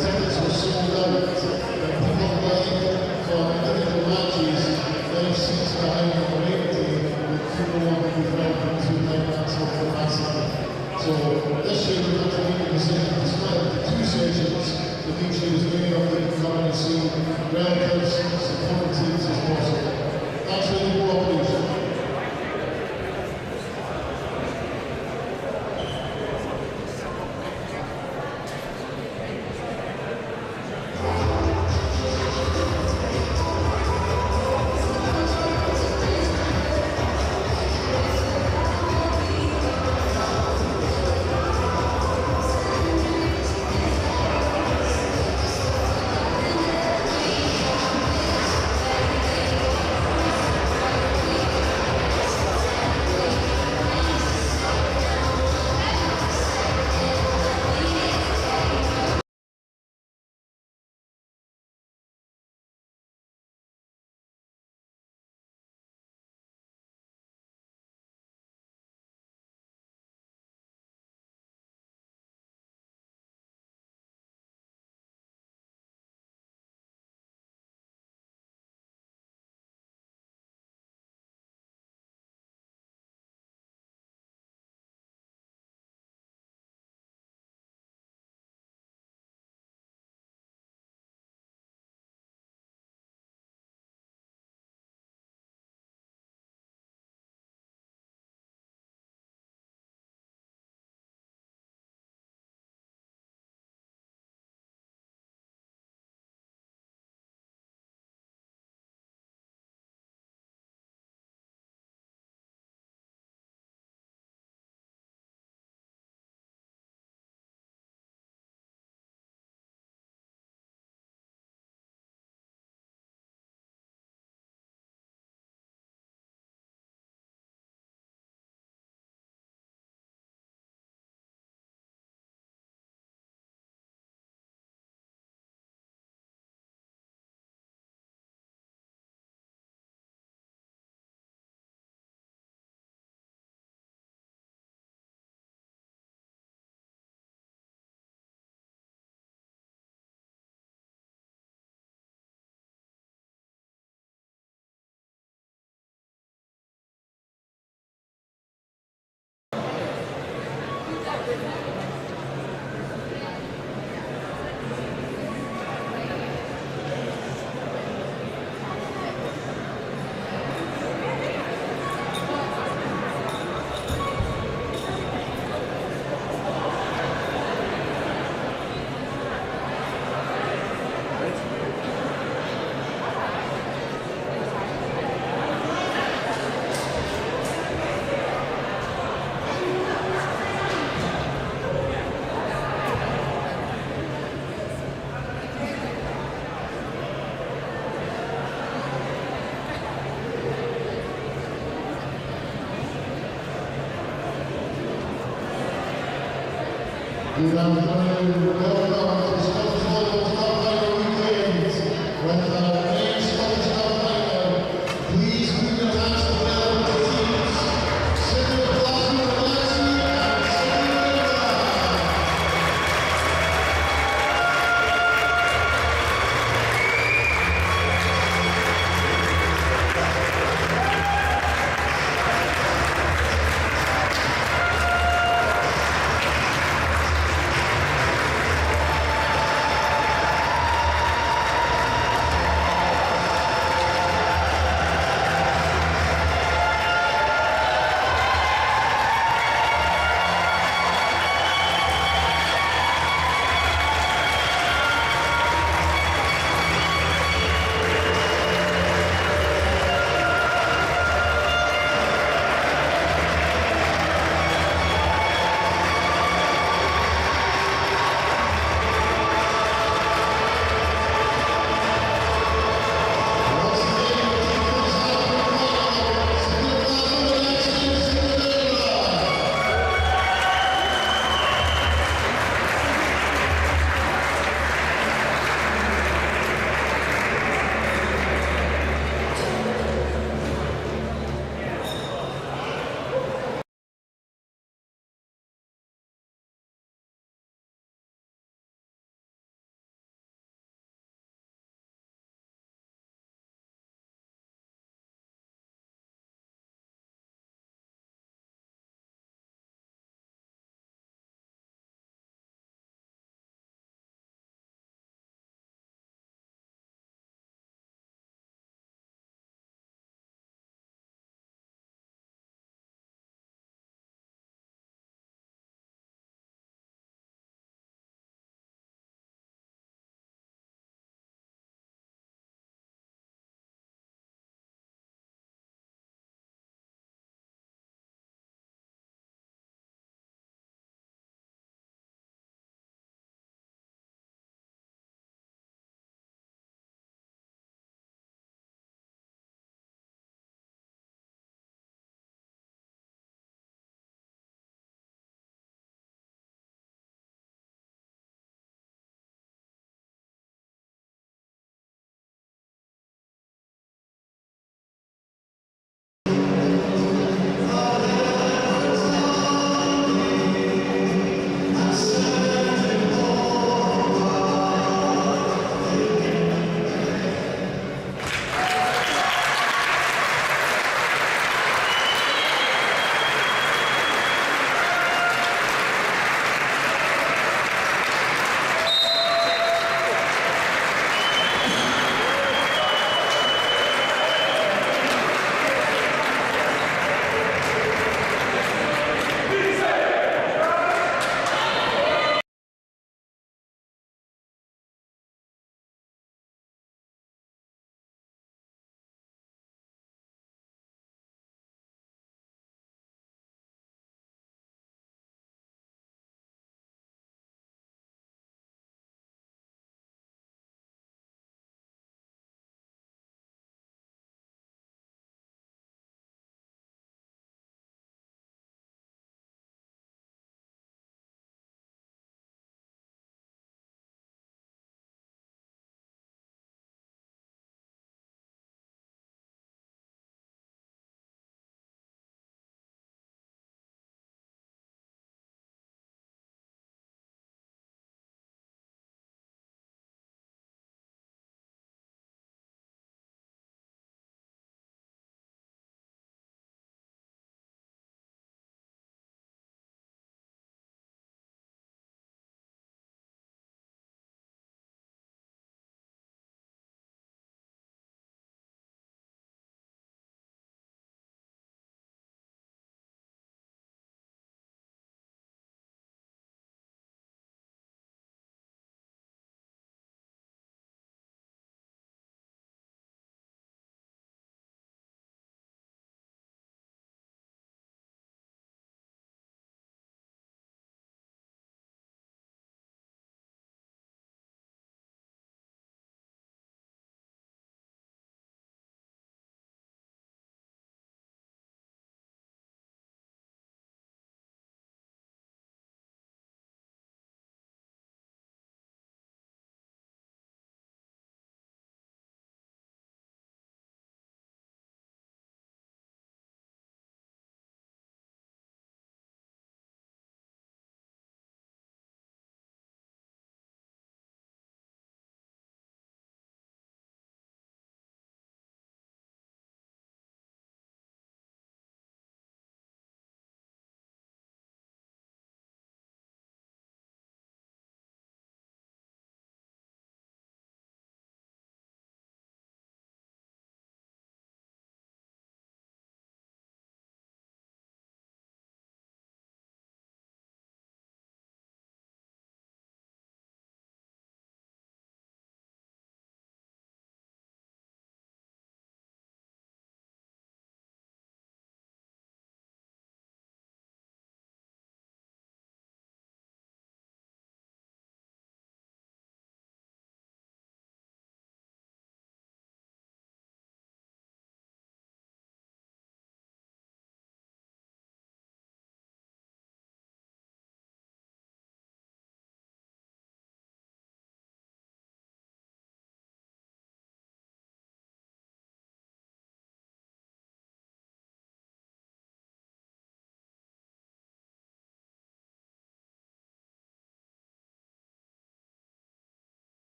tickets were sold out. People playing for individual matches, their seats behind on the rain day with full on the development to like that's for capacity. So this year we had to make a decision to split into two sessions, so each year as many of you can come and see relatives, supporting teams as possible. That's really more operation. Good afternoon, welcome to Scottish Volleyball Cup Final Weekend with our main Scottish Cup final. Please put your hands together with the teams. City of Glasgow Ragazzi and City of Edinburgh.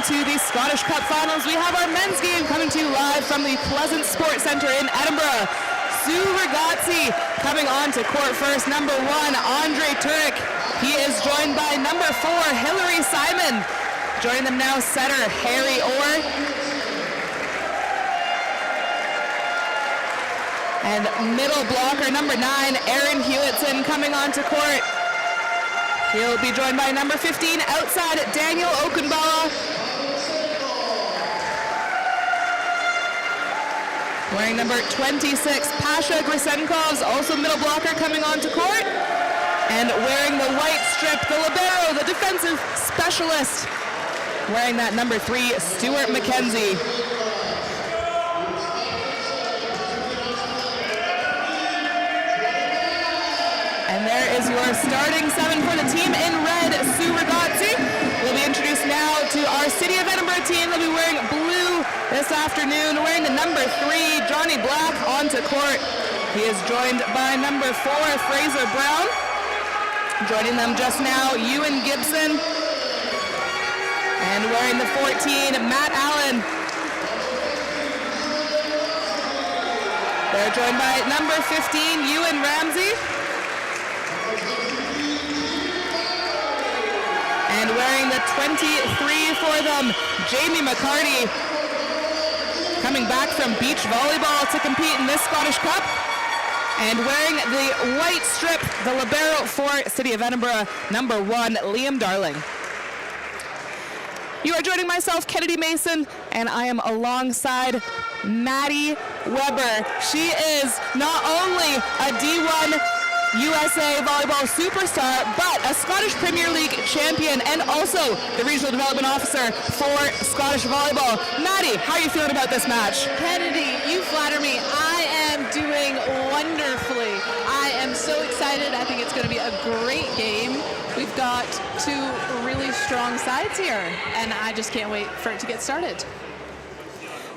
To the Scottish Cup Finals. We have our men's game coming to you live from the Pleasance Sports Centre in Edinburgh. Sue Ragazzi coming on to court first. Number 1, Andre Turek. He is joined by number 4, Hilary Simon. Joining them now, setter Harry Orr. And middle blocker, number 9, Aaron Hewitson coming on to court. He'll be joined by number 15, outside Daniel Okunbala. Wearing number 26, Pasha Grisenkovs, also middle blocker, coming on to court. And wearing the white strip, the libero, the defensive specialist. Wearing that number 3, Stuart McKenzie. And there is your starting 7 for the team in red, Sue Ragazzi. Will be introduced now to our City of Edinburgh team. They'll be wearing blue this afternoon, wearing the number 3, Johnny Black, onto court. He is joined by number 4, Fraser Brown. Joining them just now, Ewan Gibson. And wearing the 14, Matt Allen. They're joined by number 15, Ewan Ramsey. And wearing the 23 for them, Jamie McCarty, coming back from beach volleyball to compete in this Scottish Cup. And wearing the white strip, the libero for City of Edinburgh, number 1, Liam Darling. You are joining myself, Kennedy Mason, and I am alongside Maddie Weber. She is not only a D1 USA volleyball superstar, but a Scottish Premier League champion and also the Regional Development Officer for Scottish Volleyball. Maddie, how are you feeling about this match? Kennedy, you flatter me. I am doing wonderfully. I am so excited. I think it's going to be a great game. We've got 2 really strong sides here, and I just can't wait for it to get started.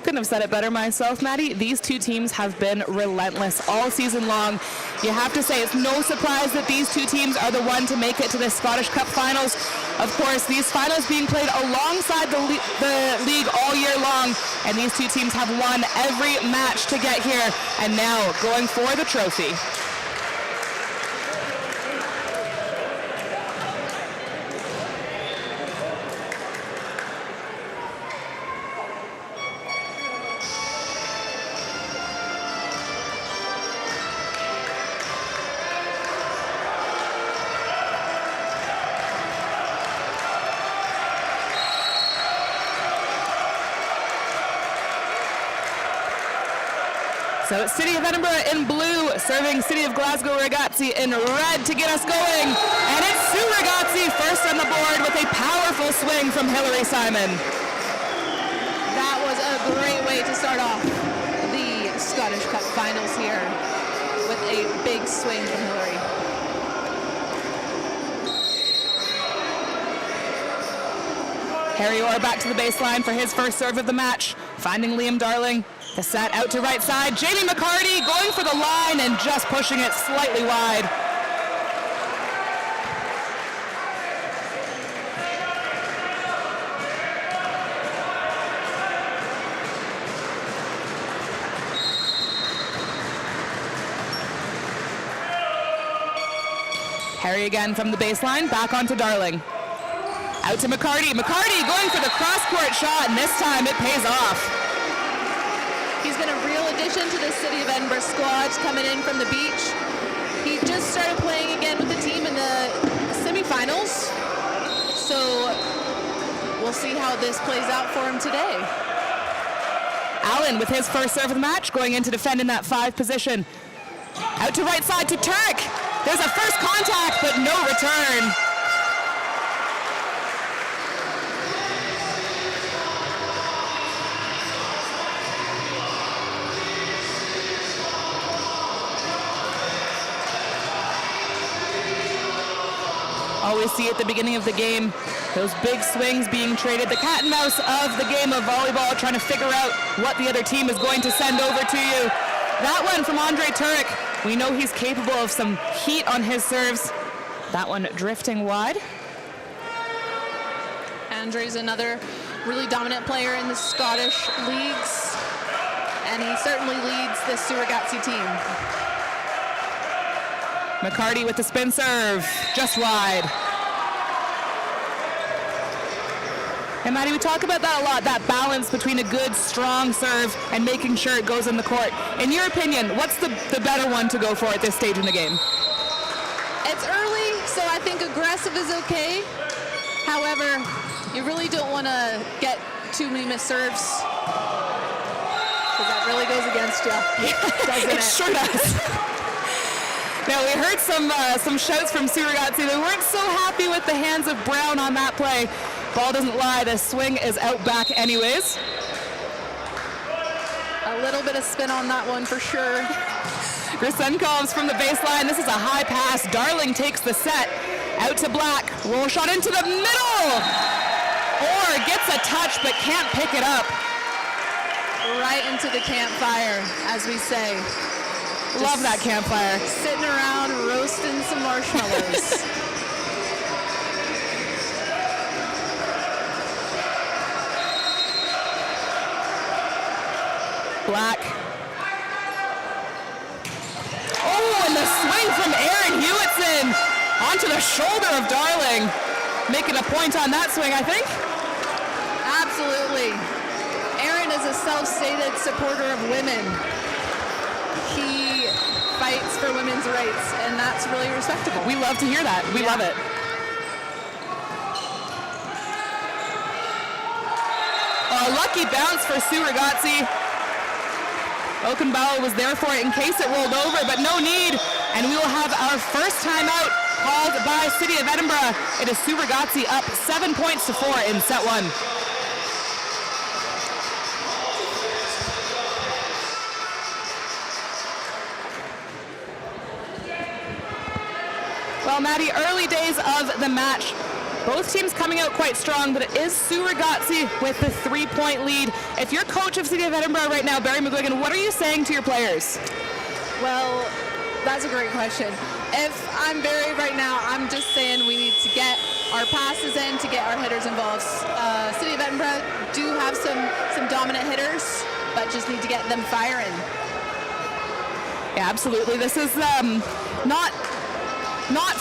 Couldn't have said it better myself, Maddie. These 2 teams have been relentless all season long. You have to say it's no surprise that these 2 teams are the one to make it to the Scottish Cup Finals. Of course, these finals being played alongside the league all year long, and these 2 teams have won every match to get here, and now going for the trophy. So it's City of Edinburgh in blue, serving City of Glasgow Ragazzi in red to get us going. And it's Sue Ragazzi first on the board with a powerful swing from Hilary Simon. That was a great way to start off the Scottish Cup Finals here with a big swing from Hilary. Harry Orr back to the baseline for his first serve of the match, finding Liam Darling. The set out to right side. Jamie McCarty going for the line and just pushing it slightly wide. Harry again from the baseline, back onto Darling. Out to McCarty. McCarty going for the cross-court shot, and this time it pays off. He's been a real addition to the City of Edinburgh squad coming in from the beach. He just started playing again with the team in the semifinals. So we'll see how this plays out for him today. Allen with his first serve of the match, going in to defend in that 5 position. Out to right side to Turk. There's a first contact, but no return. Always see at the beginning of the game Those big swings being traded. The cat and mouse of the game of volleyball, trying to figure out what the other team is going to send over to you. That one from Andre Turek. We know he's capable of some heat on his serves. That one drifting wide. Andre's another really dominant player in the Scottish leagues, and he certainly leads the Sue Ragazzi team. McCarty with the spin serve, just wide. And Maddie, we talk about that a lot, that balance between a good, strong serve and making sure it goes in the court. In your opinion, what's the better one to go for at this stage in the game? It's early, so I think aggressive is okay. However, you really don't want to get too many missed serves, because that really goes against you, doesn't it? It sure does. Now, we heard some shouts from Sue Ragazzi. They weren't so happy with the hands of Brown on that play. Ball doesn't lie, the swing is out back anyways. A little bit of spin on that one for sure. Grisenkov's from the baseline. This is a high pass. Darling takes the set. Out to Black. Roll shot into the middle. Or gets a touch but can't pick it up. Right into the campfire, as we say. Love that campfire. Sitting around roasting some marshmallows. Black. Oh, and the swing from Aaron Hewitson onto the shoulder of Darling. Making a point on that swing, I think. Absolutely. Aaron is a self-stated supporter of women. He fights for women's rights, and that's really respectable. We love to hear that. We love it. A lucky bounce for Sue Ragazzi. Okunbawa was there for it in case it rolled over, but no need. And we will have our first timeout called by City of Edinburgh. It is Sue Ragazzi up 7 points to 4 in set one. Well, Maddie, early days of the match. Both teams coming out quite strong, but it is Sue Ragazzi with the 3-point lead. If you're coach of City of Edinburgh right now, Barry McGuigan, what are you saying to your players? Well, that's a great question. If I'm Barry right now, I'm just saying we need to get our passes in to get our hitters involved. City of Edinburgh do have some dominant hitters, but just need to get them firing. Yeah, absolutely. This is not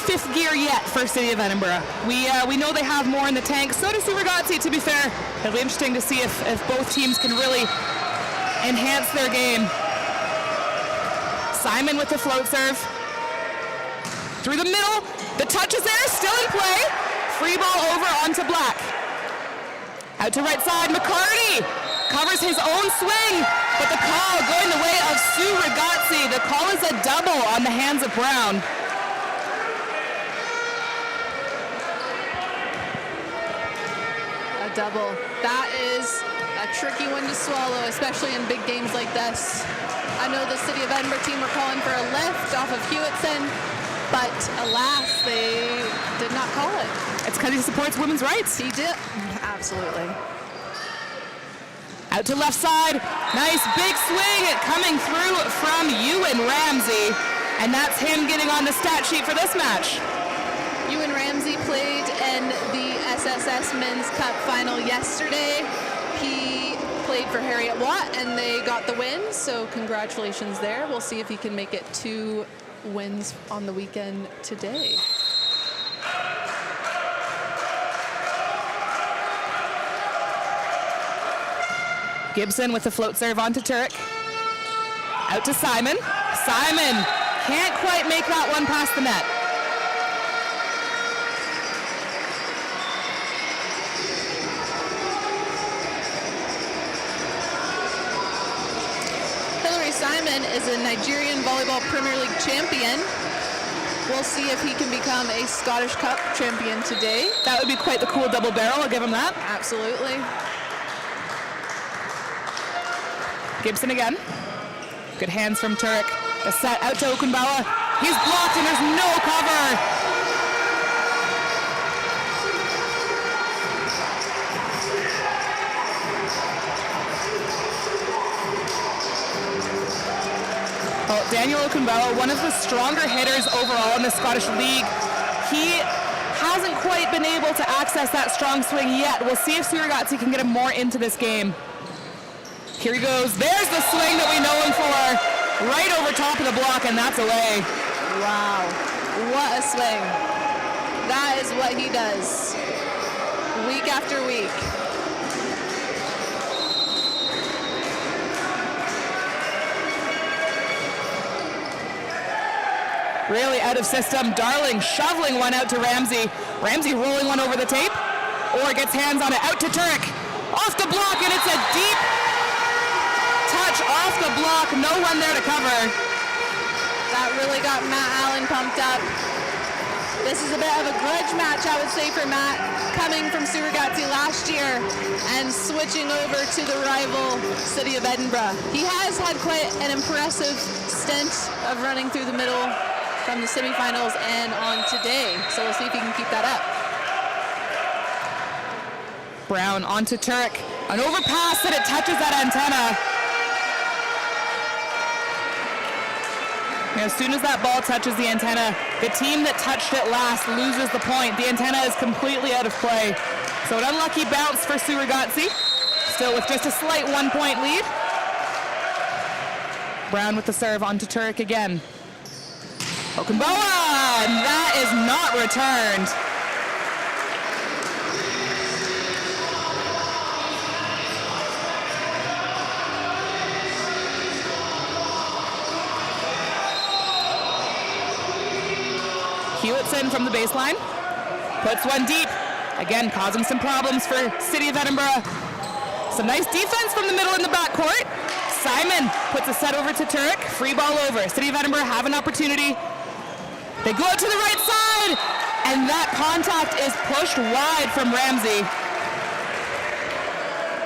fifth gear yet for City of Edinburgh. We know they have more in the tank. So does Sue Ragazzi, to be fair. It'll be interesting to see if both teams can really enhance their game. Simon with the float serve. Through the middle. The touch is there, still in play. Free ball over onto Black. Out to right side, McCarty covers his own swing, but the call going the way of Sue Ragazzi. The call is a double on the hands of Brown. Double. That is a tricky one to swallow, especially in big games like this. I know the City of Edinburgh team were calling for a lift off of Hewitson, but alas, they did not call it. It's because he supports women's rights. He did. Absolutely. Out to left side. Nice big swing coming through from Ewan Ramsey. And that's him getting on the stat sheet for this match. Ewan Ramsey played in the SSS Men's Cup final yesterday. He played for Harriet Watt, and they got the win, so congratulations there. We'll see if he can make it 2 wins on the weekend today. Gibson with the float serve onto Turek. Out to Simon. Simon can't quite make that one past the net. Simon is a Nigerian Volleyball Premier League champion. We'll see if he can become a Scottish Cup champion today. That would be quite the cool double barrel, I'll give him that. Absolutely. Gibson again. Good hands from Turek. The set out to Okunbawa. He's blocked and there's no cover. Daniel Okunboa, one of the stronger hitters overall in the Scottish League. He hasn't quite been able to access that strong swing yet. We'll see if Suragazzi can get him more into this game. Here he goes. There's the swing that we know him for. Right over top of the block, and that's away. Wow, what a swing. That is what he does week after week. Really out of system. Darling shoveling one out to Ramsey. Ramsey rolling one over the tape. Or gets hands on it. Out to Turek. Off the block, and it's a deep touch off the block. No one there to cover. That really got Matt Allen pumped up. This is a bit of a grudge match, I would say, for Matt, coming from Suragazzi last year and switching over to the rival city of Edinburgh. He has had quite an impressive stint of running through the middle from the semifinals and on today. So we'll see if he can keep that up. Brown onto Turek. An overpass and it touches that antenna. As soon as that ball touches the antenna, the team that touched it last loses the point. The antenna is completely out of play. So an unlucky bounce for Suragazzi. Still with just a slight 1-point lead. Brown with the serve onto Turek again. Okunboa, and that is not returned. Hewitson from the baseline, puts one deep, again causing some problems for City of Edinburgh. Some nice defense from the middle in the backcourt. Simon puts a set over to Turek, free ball over. City of Edinburgh have an opportunity. They go out to the right side, and that contact is pushed wide from Ramsey.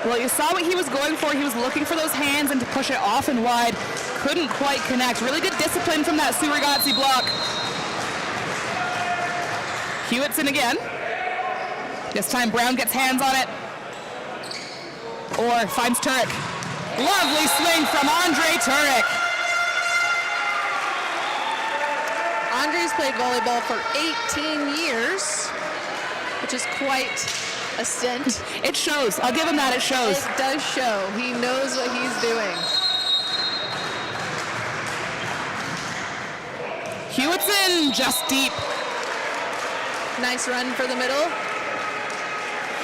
Well, you saw what he was going for. He was looking for those hands and to push it off and wide. Couldn't quite connect. Really good discipline from that Suragazzi block. Hewitson again. This time Brown gets hands on it. Or finds Turek. Lovely swing from Andre Turek. Andre's played volleyball for 18 years, which is quite a stint. It shows. I'll give him that. It shows. It does show. He knows what he's doing. Hewitson just deep. Nice run for the middle.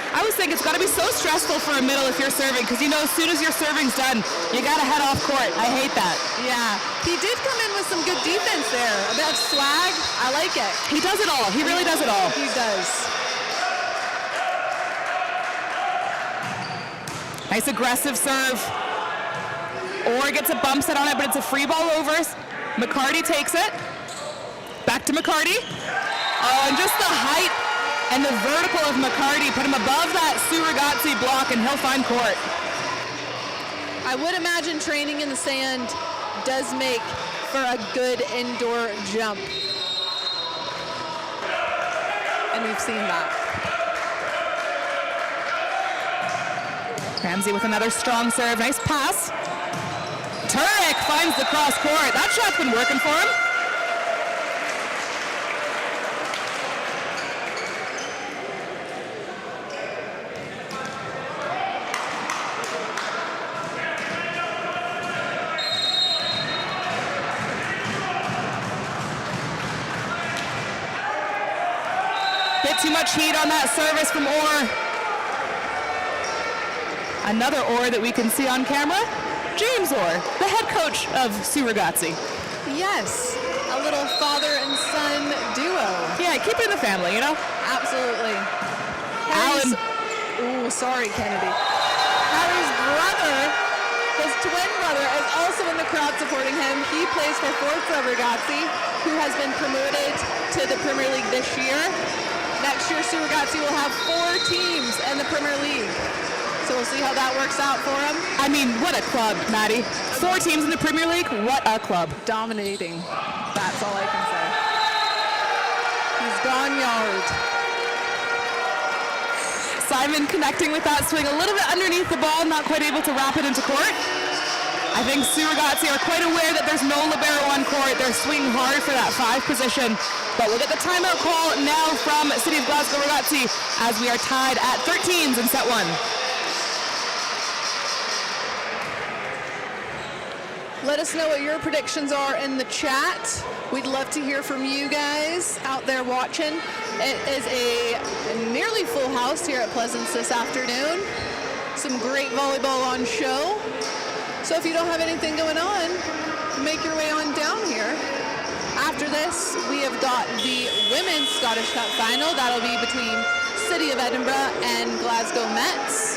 I always think it's got to be so stressful for a middle if you're serving, because you know as soon as your serving's done, you got to head off court. I hate that. Yeah, he did come in with some good defense there. A bit of swag. I like it. He does it all. He really does it all. He does. Nice aggressive serve. Or gets a bump set on it, but it's a free ball over. McCarty takes it. Back to McCarty. Oh, and just the height and the vertical of McCarty put him above that Suragazzi block, and he'll find court. I would imagine training in the sand does make for a good indoor jump. And we've seen that. Ramsey with another strong serve. Nice pass. Turek finds the cross court. That shot's been working for him. Bit too much heat on that service from Orr. Another Orr that we can see on camera, James Orr, the head coach of Suragazzi. Yes, a little father and son duo. Yeah, keep it in the family, you know? Absolutely. Alan. Ooh, sorry, Kennedy. Harry's brother, his twin brother, is also in the crowd supporting him. He plays for Forza Ragazzi, who has been promoted to the Premier League this year. Next year, Suragazzi will have 4 teams in the Premier League. So we'll see how that works out for him. I mean, what a club, Maddie. 4 teams in the Premier League, what a club. Dominating. That's all I can say. He's gone yard. Simon connecting with that swing a little bit underneath the ball, not quite able to wrap it into court. I think Sue Ragazzi are quite aware that there's no libero on court. They're swinging hard for that 5 position. But we'll get the timeout call now from City of Glasgow Ragazzi as we are tied at 13s in set 1. Let us know what your predictions are in the chat. We'd love to hear from you guys out there watching. It is a nearly full house here at Pleasance this afternoon. Some great volleyball on show. So if you don't have anything going on, make your way on down here. After this, we have got the Women's Scottish Cup final. That'll be between City of Edinburgh and Glasgow Mets.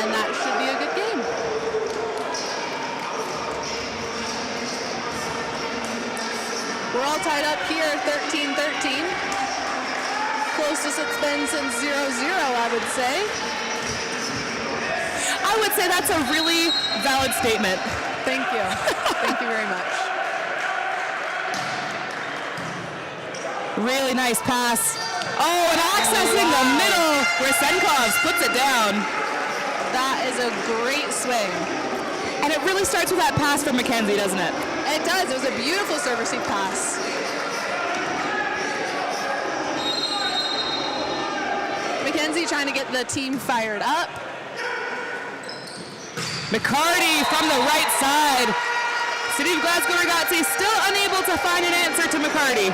And that should be a good game. We're all tied up here, 13-13. Closest it's been since 0-0, I would say. I would say that's a really valid statement. Thank you. Thank you very much. Really nice pass. Oh, and access in the middle where Senkovs puts it down. That is a great swing. And it really starts with that pass from Mackenzie, doesn't it? It does. It was a beautiful serve receive pass. Mackenzie trying to get the team fired up. McCarty from the right side. City of Glasgow Ragazzi still unable to find an answer to McCarty.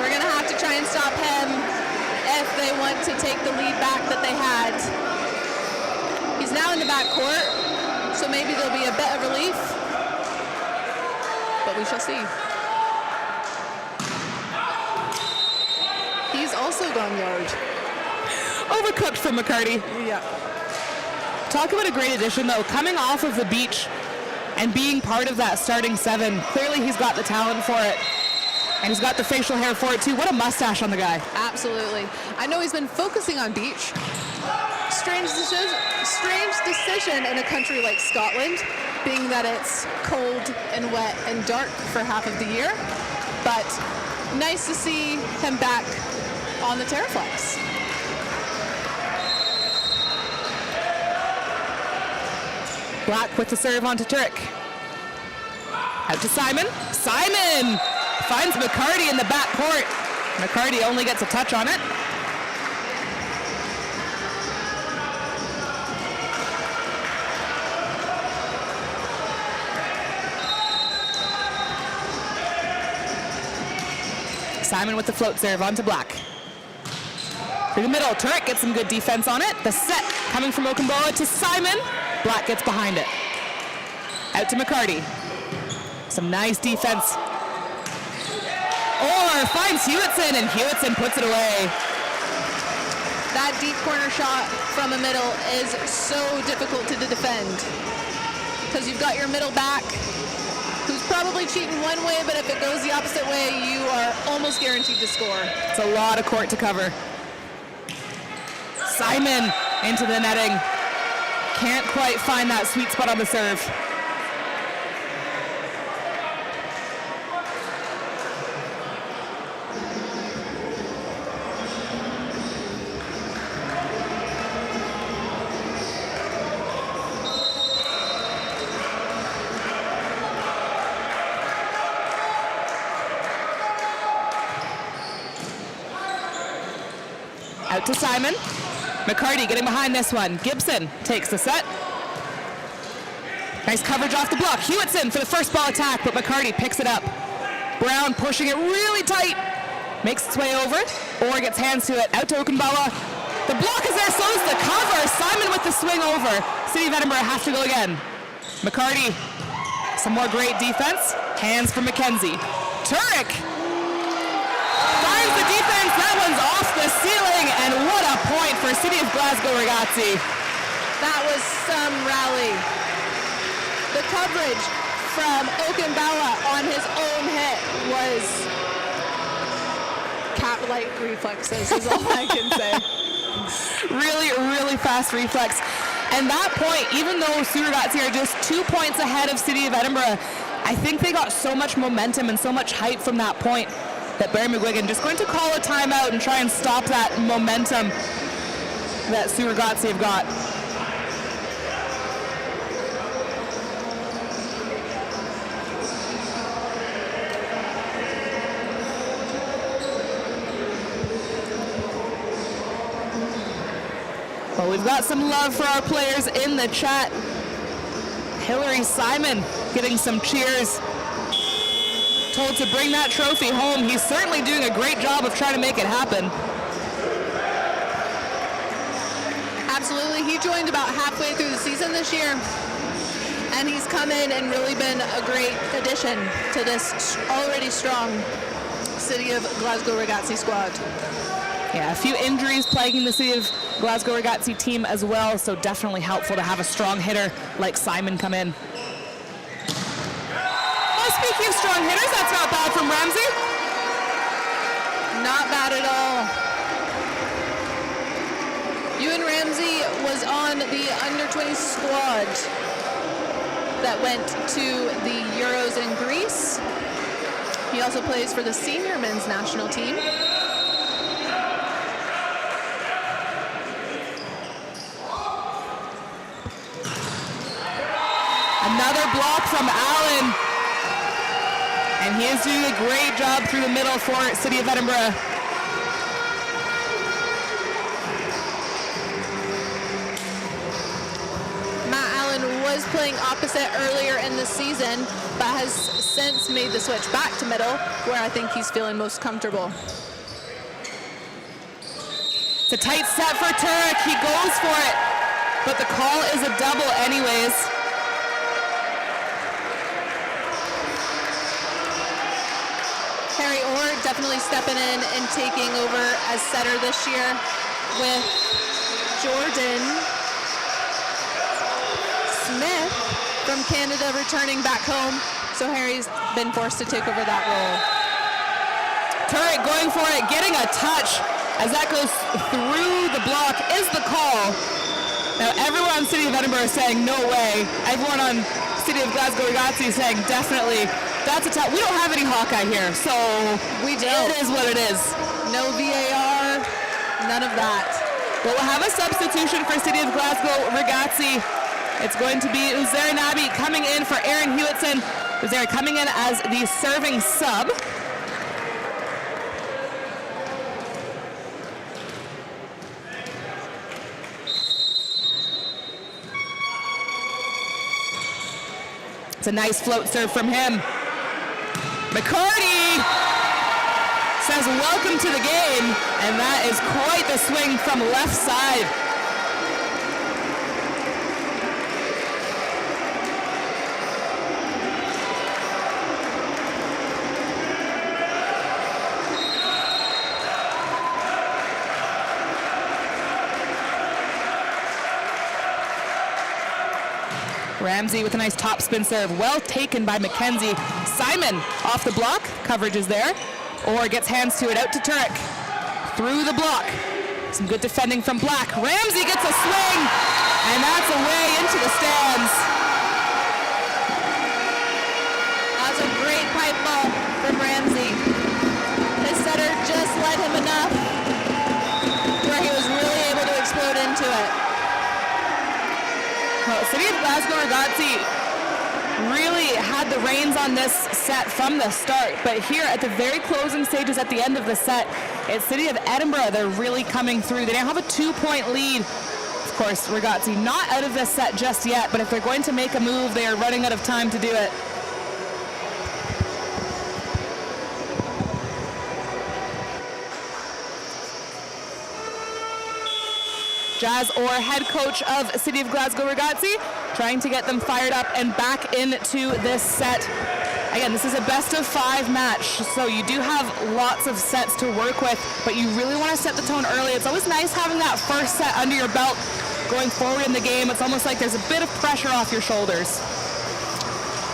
They're going to have to try and stop him if they want to take the lead back that they had. He's now in the back court, so maybe there'll be a bit of relief. But we shall see. He's also gone yard. Overcooked from McCarty. Yeah. Talk about a great addition, though. Coming off of the beach and being part of that starting 7. Clearly, he's got the talent for it. And he's got the facial hair for it, too. What a mustache on the guy. Absolutely. I know he's been focusing on beach. Strange decision in a country like Scotland, being that it's cold and wet and dark for half of the year. But nice to see him back on the Terraflex. Black with the serve onto Turek. Out to Simon. Simon finds McCarty in the back court. McCarty only gets a touch on it. Simon with the float serve onto Black. Through the middle, Turek gets some good defense on it. The set coming from Okumboa to Simon. Black gets behind it. Out to McCarty. Some nice defense. Or finds Hewitson, and Hewitson puts it away. That deep corner shot from the middle is so difficult to defend. Because you've got your middle back, who's probably cheating one way, but if it goes the opposite way, you are almost guaranteed to score. It's a lot of court to cover. Simon into the netting. Can't quite find that sweet spot on the serve. Out to Simon. McCarty getting behind this one. Gibson takes the set. Nice coverage off the block. Hewitson for the first ball attack, but McCarty picks it up. Brown pushing it really tight. Makes its way over, or gets hands to it. Out to Okumboa. The block is there, so is the cover. Simon with the swing over. City of Edinburgh have to go again. McCarty, some more great defense. Hands from Mackenzie. Turek finds the defense. That one's off the ceiling, and what a point for City of Glasgow Ragazzi. That was some rally. The coverage from Okumboa on his own hit was cat-like reflexes is all I can say. Really, really fast reflex. And that point, even though Sue Ragazzi are just 2 points ahead of City of Edinburgh, I think they got so much momentum and so much hype from that point that Barry McGuigan just going to call a timeout and try and stop that momentum that Sue Ragazzi have got. Oh, we've got some love for our players in the chat. Hillary Simon getting some cheers. Told to bring that trophy home. He's certainly doing a great job of trying to make it happen. Absolutely. He joined about halfway through the season this year, and he's come in and really been a great addition to this already strong City of Glasgow Ragazzi squad. Yeah, a few injuries plaguing the City of Glasgow Ragazzi team as well, so definitely helpful to have a strong hitter like Simon come in. Well, speaking of strong hitters, that's not bad from Ramsey. Not bad at all. Ewan Ramsey was on the under-20 squad that went to the Euros in Greece. He also plays for the senior men's national team. Another block from Allen. And he is doing a great job through the middle for City of Edinburgh. Matt Allen was playing opposite earlier in the season, but has since made the switch back to middle, where I think he's feeling most comfortable. It's a tight set for Turek. He goes for it, but the call is a double anyways. Harry Orr definitely stepping in and taking over as setter this year, with Jordan Smith from Canada returning back home. So Harry's been forced to take over that role. Turek going for it, getting a touch as that goes through the block is the call. Now everyone on City of Edinburgh is saying no way. Everyone on City of Glasgow Ragazzi is saying definitely. That's a touch. We don't have any Hawkeye here, so We don't. It is what it is. No VAR, none of that. Well, we'll have a substitution for City of Glasgow Ragazzi. It's going to be Uzair Nabi coming in for Aaron Hewitson. Uzair coming in as the serving sub. It's a nice float serve from him. McCarty says welcome to the game, and that is quite the swing from left side. Ramsey with a nice top spin serve. Well taken by Mackenzie. Simon off the block. Coverage is there. Or gets hands to it. Out to Turek. Through the block. Some good defending from Black. Ramsey gets a swing. And that's away into the stands. That's a great pipe ball from Ramsey. His setter just let him enough where he was really able to explode into it. Well, City of Glasgow Ragazzi really had the reins on this set from the start, but here at the very closing stages at the end of the set, it's City of Edinburgh. They're really coming through. They now have a 2-point lead. Of course, Ragazzi not out of this set just yet, but if they're going to make a move, they are running out of time to do it. Jazz Orr, head coach of City of Glasgow Ragazzi, trying to get them fired up and back into this set. Again, this is a best-of-5 match, so you do have lots of sets to work with, but you really want to set the tone early. It's always nice having that first set under your belt going forward in the game. It's almost like there's a bit of pressure off your shoulders.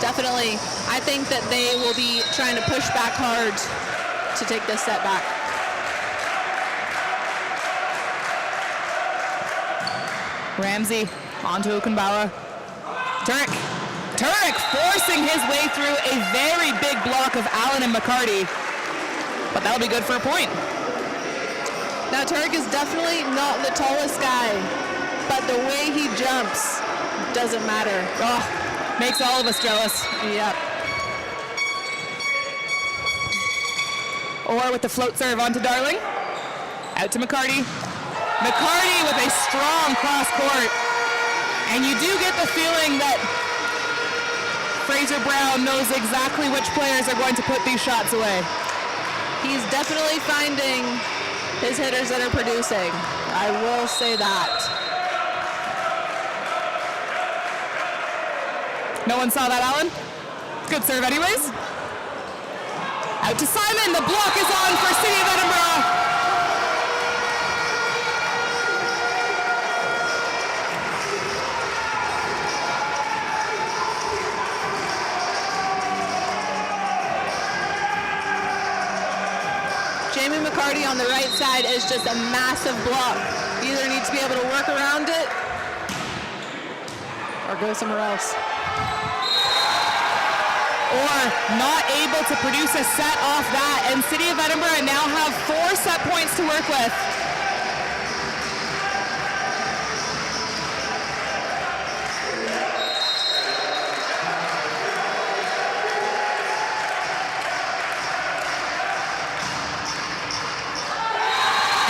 Definitely. I think that they will be trying to push back hard to take this set back. Ramsey onto Okunbawa. Turek forcing his way through a very big block of Allen and McCarty. But that'll be good for a point. Now Turek is definitely not the tallest guy, but the way he jumps doesn't matter. Oh, makes all of us jealous. Yep. Or with the float serve onto Darling. Out to McCarty. McCarty with a strong cross court. And you do get the feeling that Fraser Brown knows exactly which players are going to put these shots away. He's definitely finding his hitters that are producing. I will say that. No one saw that, Alan? Good serve anyways. Out to Simon. The block is on for City of Edinburgh. Jamie McCarty on the right side is just a massive block. He either needs to be able to work around it or go somewhere else. Or not able to produce a set off that. And City of Edinburgh now have 4 set points to work with.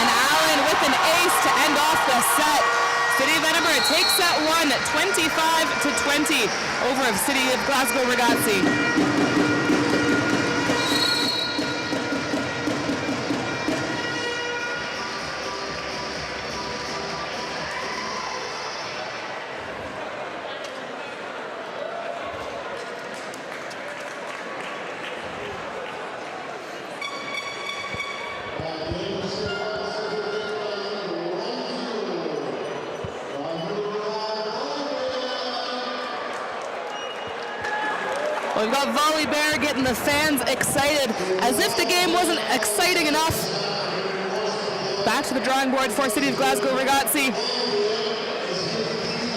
And Allen with an ace to end off the set. City of Edinburgh takes set 1, 25-20 over City of Glasgow Ragazzi. We've got Volleyball getting the fans excited, as if the game wasn't exciting enough. Back to the drawing board for City of Glasgow Ragazzi.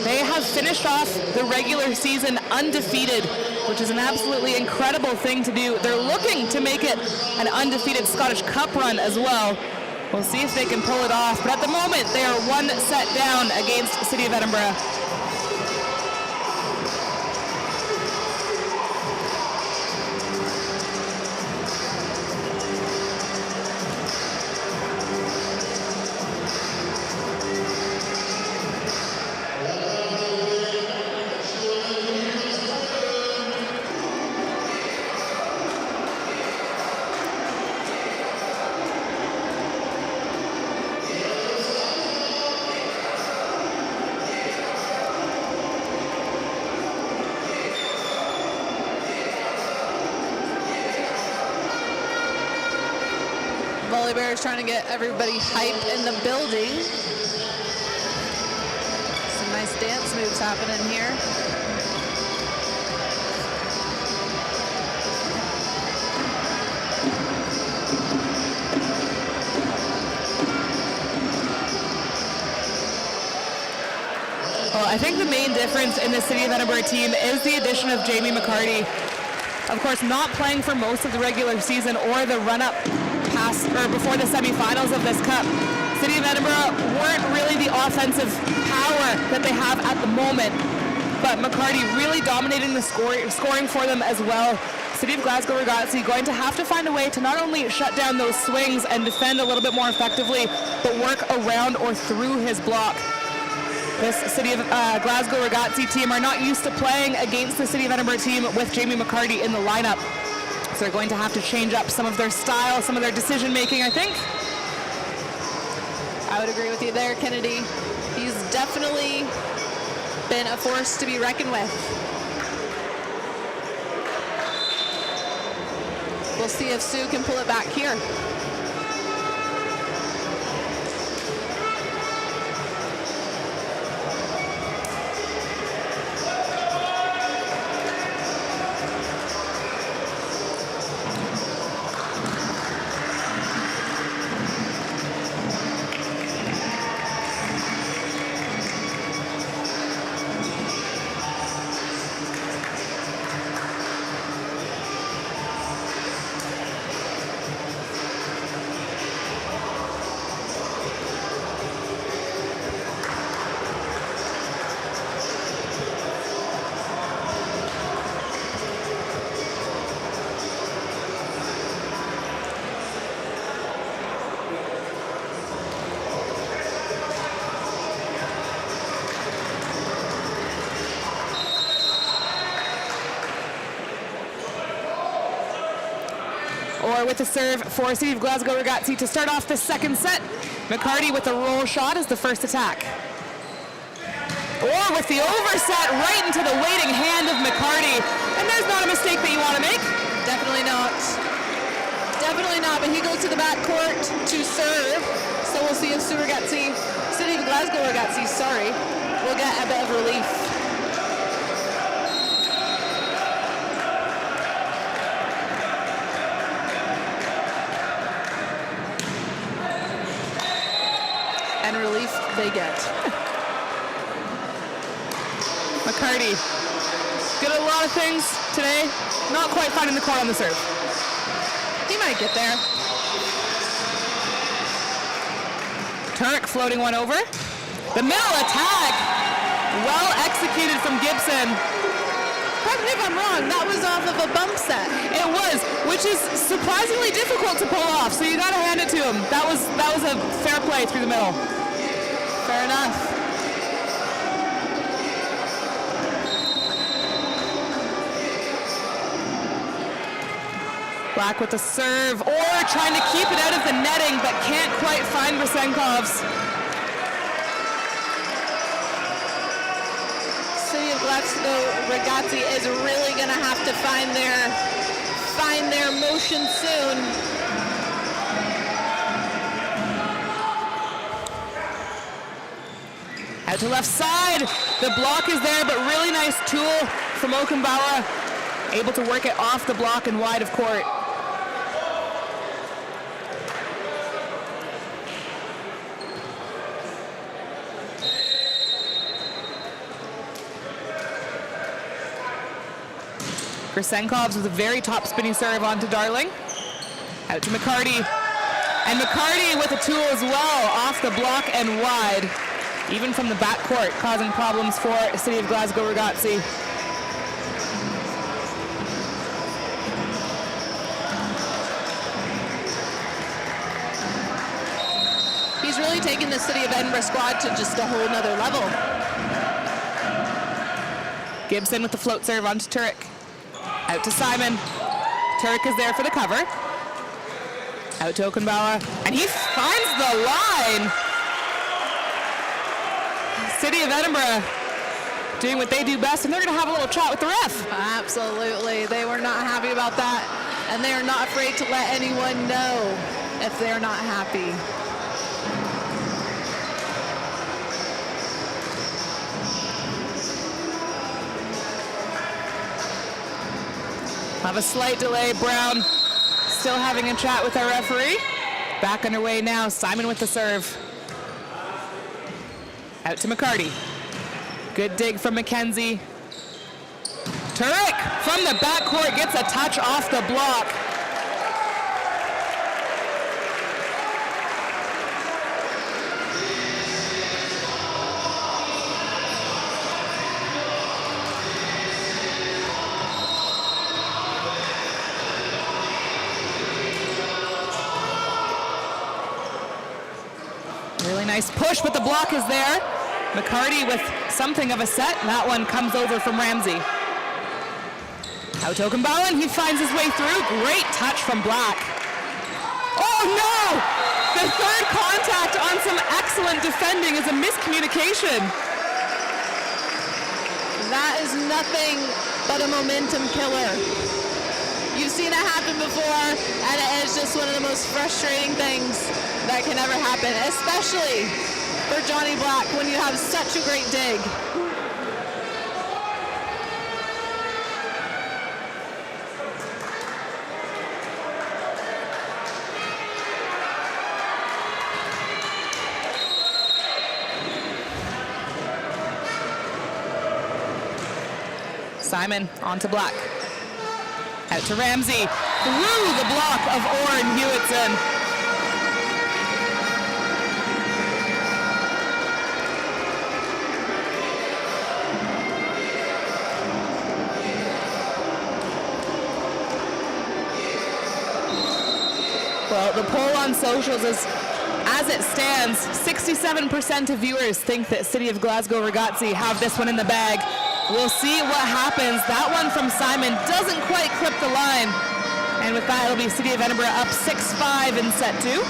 They have finished off the regular season undefeated, which is an absolutely incredible thing to do. They're looking to make it an undefeated Scottish Cup run as well. We'll see if they can pull it off, but at the moment they are 1 set down against City of Edinburgh. Volleyball is trying to get everybody hyped in the building. Some nice dance moves happening here. Well, I think the main difference in the City of Edinburgh team is the addition of Jamie McCarty. Of course, not playing for most of the regular season or the run-up past or before the semifinals of this cup. City of Edinburgh weren't really the offensive power that they have at the moment, but McCarty really dominating the scoring for them as well. City of Glasgow Ragazzi going to have to find a way to not only shut down those swings and defend a little bit more effectively, but work around or through his block. This City of Glasgow Ragazzi team are not used to playing against the City of Edinburgh team with Jamie McCarty in the lineup. So they're going to have to change up some of their style, some of their decision making, I think. I would agree with you there, Kennedy. He's definitely been a force to be reckoned with. We'll see if Sue can pull it back here. or with the serve for City of Glasgow Ragazzi to start off the second set. McCarty with the roll shot as the first attack. Or with the overset right into the waiting hand of McCarty. And there's not a mistake that you want to make. Definitely not. Definitely not, but he goes to the back court to serve. So we'll see if City of Glasgow Ragazzi, will get a bit of relief. And relief they get. McCarty, good at a lot of things today. Not quite finding the court on the serve. He might get there. Turek floating one over. The middle attack, well executed from Gibson. Correct me if I'm wrong, that was off of a bump set. It was, which is surprisingly difficult to pull off, so you gotta hand it to him. That was a fair play through the middle. Fair enough. Black with the serve, or trying to keep it out of the netting, but can't quite find Rysenkov's. City of Glasgow Ragazzi is really going to have to find their motion soon. Out to left side, the block is there, but really nice tool from Okunbawa, able to work it off the block and wide of court. Rysenkov's with a very top spinning serve onto Darling. Out to McCarty. And McCarty with a tool as well, off the block and wide. Even from the backcourt, causing problems for City of Glasgow Ragazzi. He's really taken the City of Edinburgh squad to just a whole nother level. Gibson with the float serve onto Turek. Out to Simon. Turek is there for the cover. Out to Okunbawa. And he finds the line. City of Edinburgh doing what they do best, and they're going to have a little chat with the ref. Absolutely. They were not happy about that, and they are not afraid to let anyone know if they're not happy. Have a slight delay. Brown still having a chat with our referee. Back underway now. Simon with the serve. Out to McCarty. Good dig from McKenzie. Turek from the backcourt gets a touch off the block. Really nice push, but the block is there. McCarty with something of a set. That one comes over from Ramsey. Out to Okunbawa, and he finds his way through. Great touch from Black. Oh no! The third contact on some excellent defending is a miscommunication. That is nothing but a momentum killer. You've seen it happen before, and it is just one of the most frustrating things that can ever happen, especially for Johnny Black when you have such a great dig. Simon on to Black. Out to Ramsey. Through the block of Oren Hewitson. Well, the poll on socials is, as it stands, 67% of viewers think that City of Glasgow Ragazzi have this one in the bag. We'll see what happens. That one from Simon doesn't quite clip the line. And with that, it'll be City of Edinburgh up 6-5 in set 2.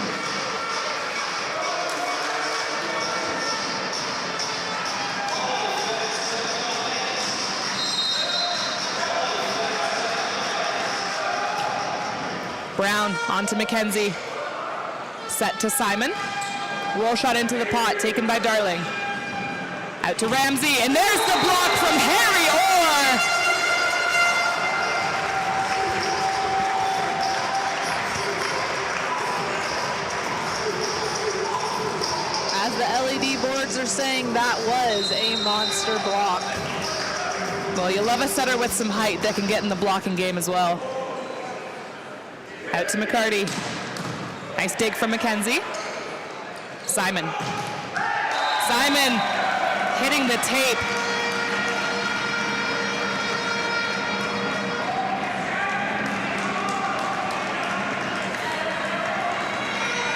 Brown onto Mackenzie. Set to Simon. Roll shot into the pot, taken by Darling. Out to Ramsey, and there's the block from Harry Orr. As the LED boards are saying, that was a monster block. Well, you love a setter with some height that can get in the blocking game as well. Out to McCarty. Nice dig from Mackenzie. Simon. Simon hitting the tape.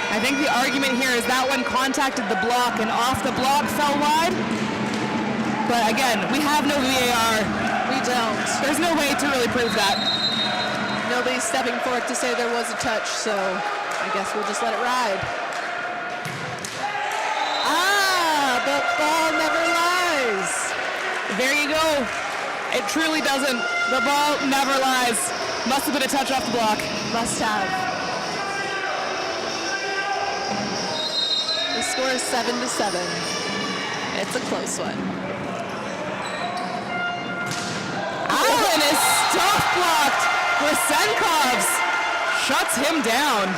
I think the argument here is that one contacted the block and off the block fell wide. But again, we have no VAR. We don't. There's no way to really prove that. Nobody's stepping forward to say there was a touch, so I guess we'll just let it ride. The ball never lies. There you go. It truly doesn't. The ball never lies. Must have been a touch off the block. Must have. The score is 7-7. It's a close one. Allen is stuff blocked. Lysenkovs shuts him down.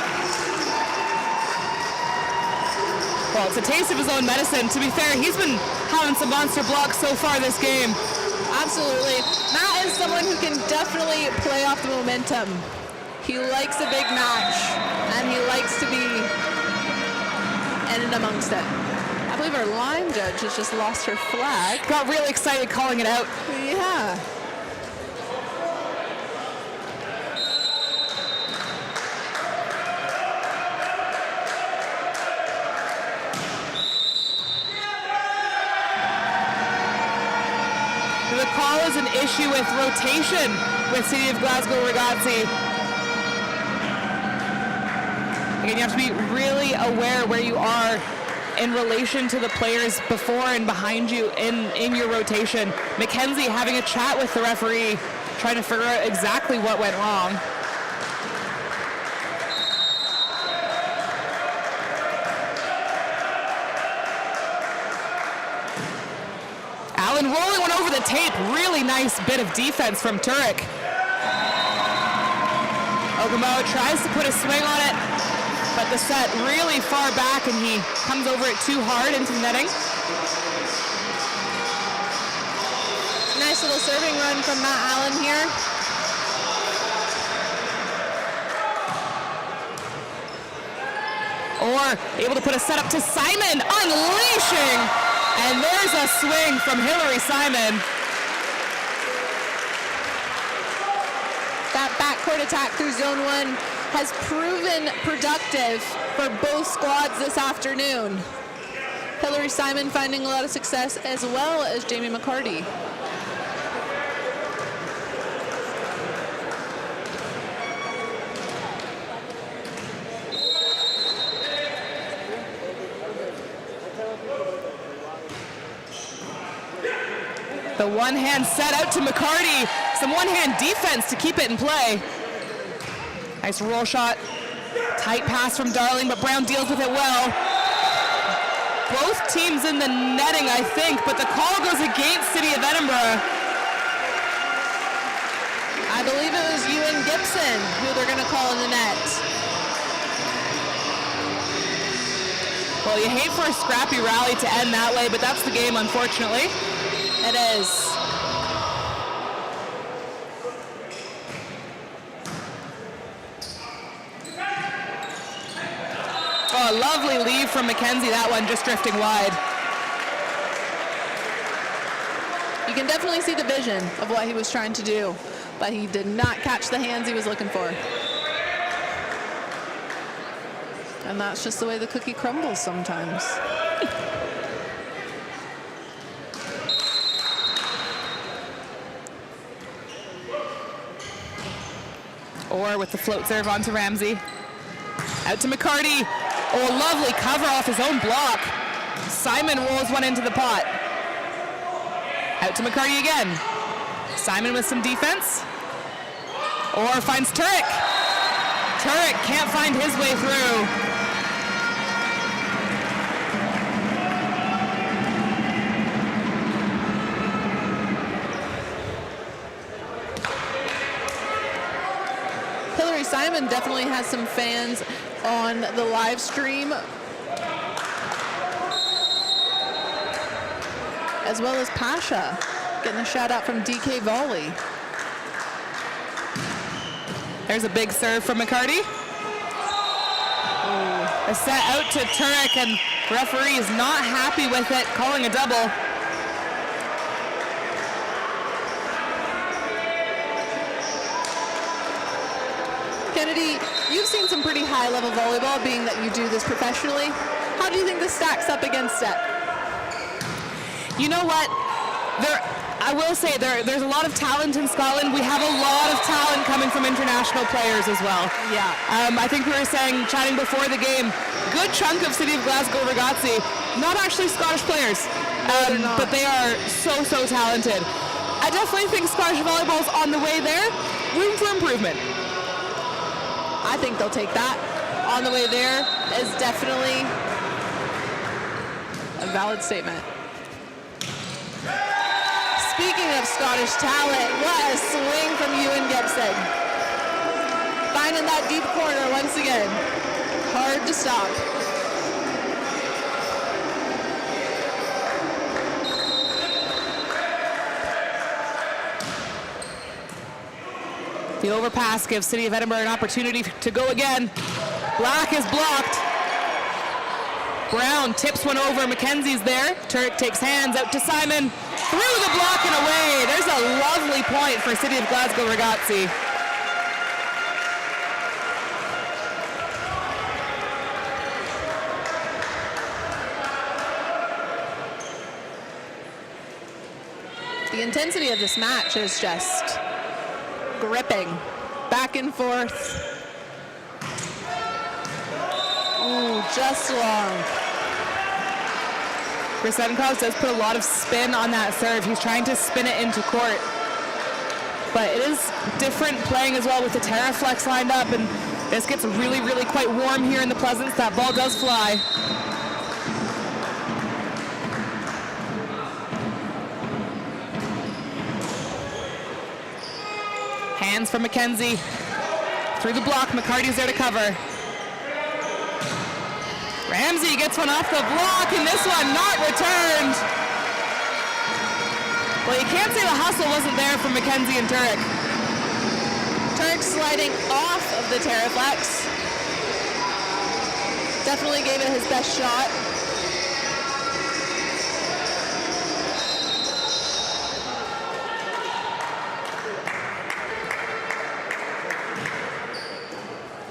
Well, it's a taste of his own medicine. To be fair, he's been having some monster blocks so far this game. Absolutely. Matt is someone who can definitely play off the momentum. He likes a big match, and he likes to be in and amongst it. I believe our line judge has just lost her flag. Got really excited calling it out. Yeah. The call is an issue with rotation with City of Glasgow Ragazzi. Again, you have to be really aware where you are in relation to the players before and behind you in your rotation. Mackenzie having a chat with the referee, trying to figure out exactly what went wrong. Allen rolling one over the tape. Really nice bit of defense from Turek. Ogumo tries to put a swing on it, but the set really far back and he comes over it too hard into the netting. Nice little serving run from Matt Allen here. Or able to put a set up to Simon, unleashing. And there's a swing from Hillary Simon. That backcourt attack through zone 1 has proven productive for both squads this afternoon. Hillary Simon finding a lot of success, as well as Jamie McCarty. The one-hand set out to McCarty. Some one-hand defense to keep it in play. Nice roll shot. Tight pass from Darling, but Brown deals with it well. Both teams in the netting, I think, but the call goes against City of Edinburgh. I believe it was Ewan Gibson who they're going to call in the net. Well, you hate for a scrappy rally to end that way, but that's the game, unfortunately. It is. Oh, a lovely leave from Mackenzie, that one just drifting wide. You can definitely see the vision of what he was trying to do, but he did not catch the hands he was looking for. And that's just the way the cookie crumbles sometimes. Or with the float serve onto Ramsey. Out to McCarty. Oh, lovely cover off his own block. Simon rolls one into the pot. Out to McCarty again. Simon with some defense. Or finds Turek. Turek can't find his way through. Hillary Simon definitely has some fans on the live stream, as well as Pasha getting a shout out from DK Volley. There's a big serve from McCarty. Oh. A set out to Turek, and referee is not happy with it, calling a double. Kennedy, you've seen some pretty high-level volleyball, being that you do this professionally. How do you think this stacks up against it? You know what? I will say there's a lot of talent in Scotland. We have a lot of talent coming from international players as well. Yeah. I think we were chatting before the game, good chunk of City of Glasgow Ragazzi, not actually Scottish players, but they are so talented. I definitely think Scottish volleyball's on the way there. Room for improvement. I think they'll take that. On the way there is definitely a valid statement. Speaking of Scottish talent, what a swing from Ewan Gibson. Finding that deep corner once again. Hard to stop. The overpass gives City of Edinburgh an opportunity to go again. Black is blocked. Brown tips one over. Mackenzie's there. Turek takes hands out to Simon. Through the block and away. There's a lovely point for City of Glasgow Ragazzi. The intensity of this match is just gripping. Back and forth. Ooh, just long. Krasenkov does put a lot of spin on that serve. He's trying to spin it into court. But it is different playing as well with the Terraflex lined up, and this gets really quite warm here in the Pleasance. That ball does fly. Hands from Mackenzie. Through the block, McCarty's there to cover. Ramsey gets one off the block, and this one not returned. Well, you can't say the hustle wasn't there from Mackenzie and Turek. Turek sliding off of the Terraflex. Definitely gave it his best shot.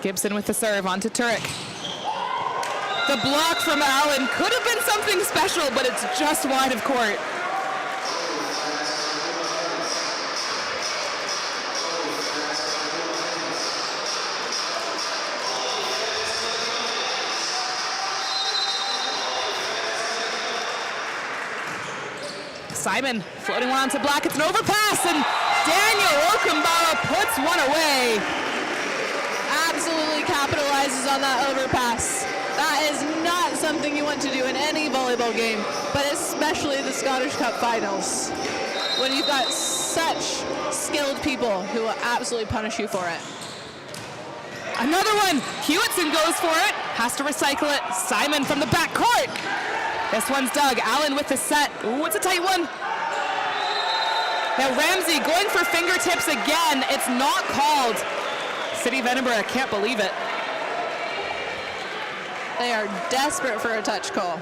Gibson with the serve onto Turek. The block from Allen could have been something special, but it's just wide of court. Simon floating one onto Black. It's an overpass, and Daniel Okambara puts one away. Absolutely capitalizes on that overpass. That is not something you want to do in any volleyball game, but especially the Scottish Cup finals, when you've got such skilled people who will absolutely punish you for it. Another one. Hewitson goes for it. Has to recycle it. Simon from the back court. This one's dug. Allen with the set. Ooh, it's a tight one. Now Ramsey going for fingertips again. It's not called. City of Edinburgh can't believe it. They are desperate for a touch call.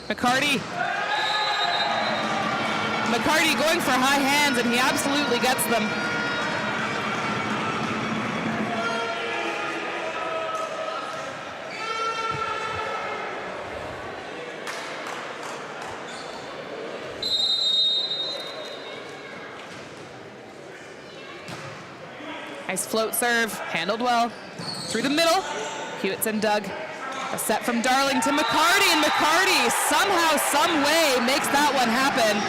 McCarty McCarty going for high hands, and he absolutely gets them. Nice float serve, handled well. Through the middle, Hewitson dug. A set from Darling to McCarty, and McCarty somehow, some way makes that one happen.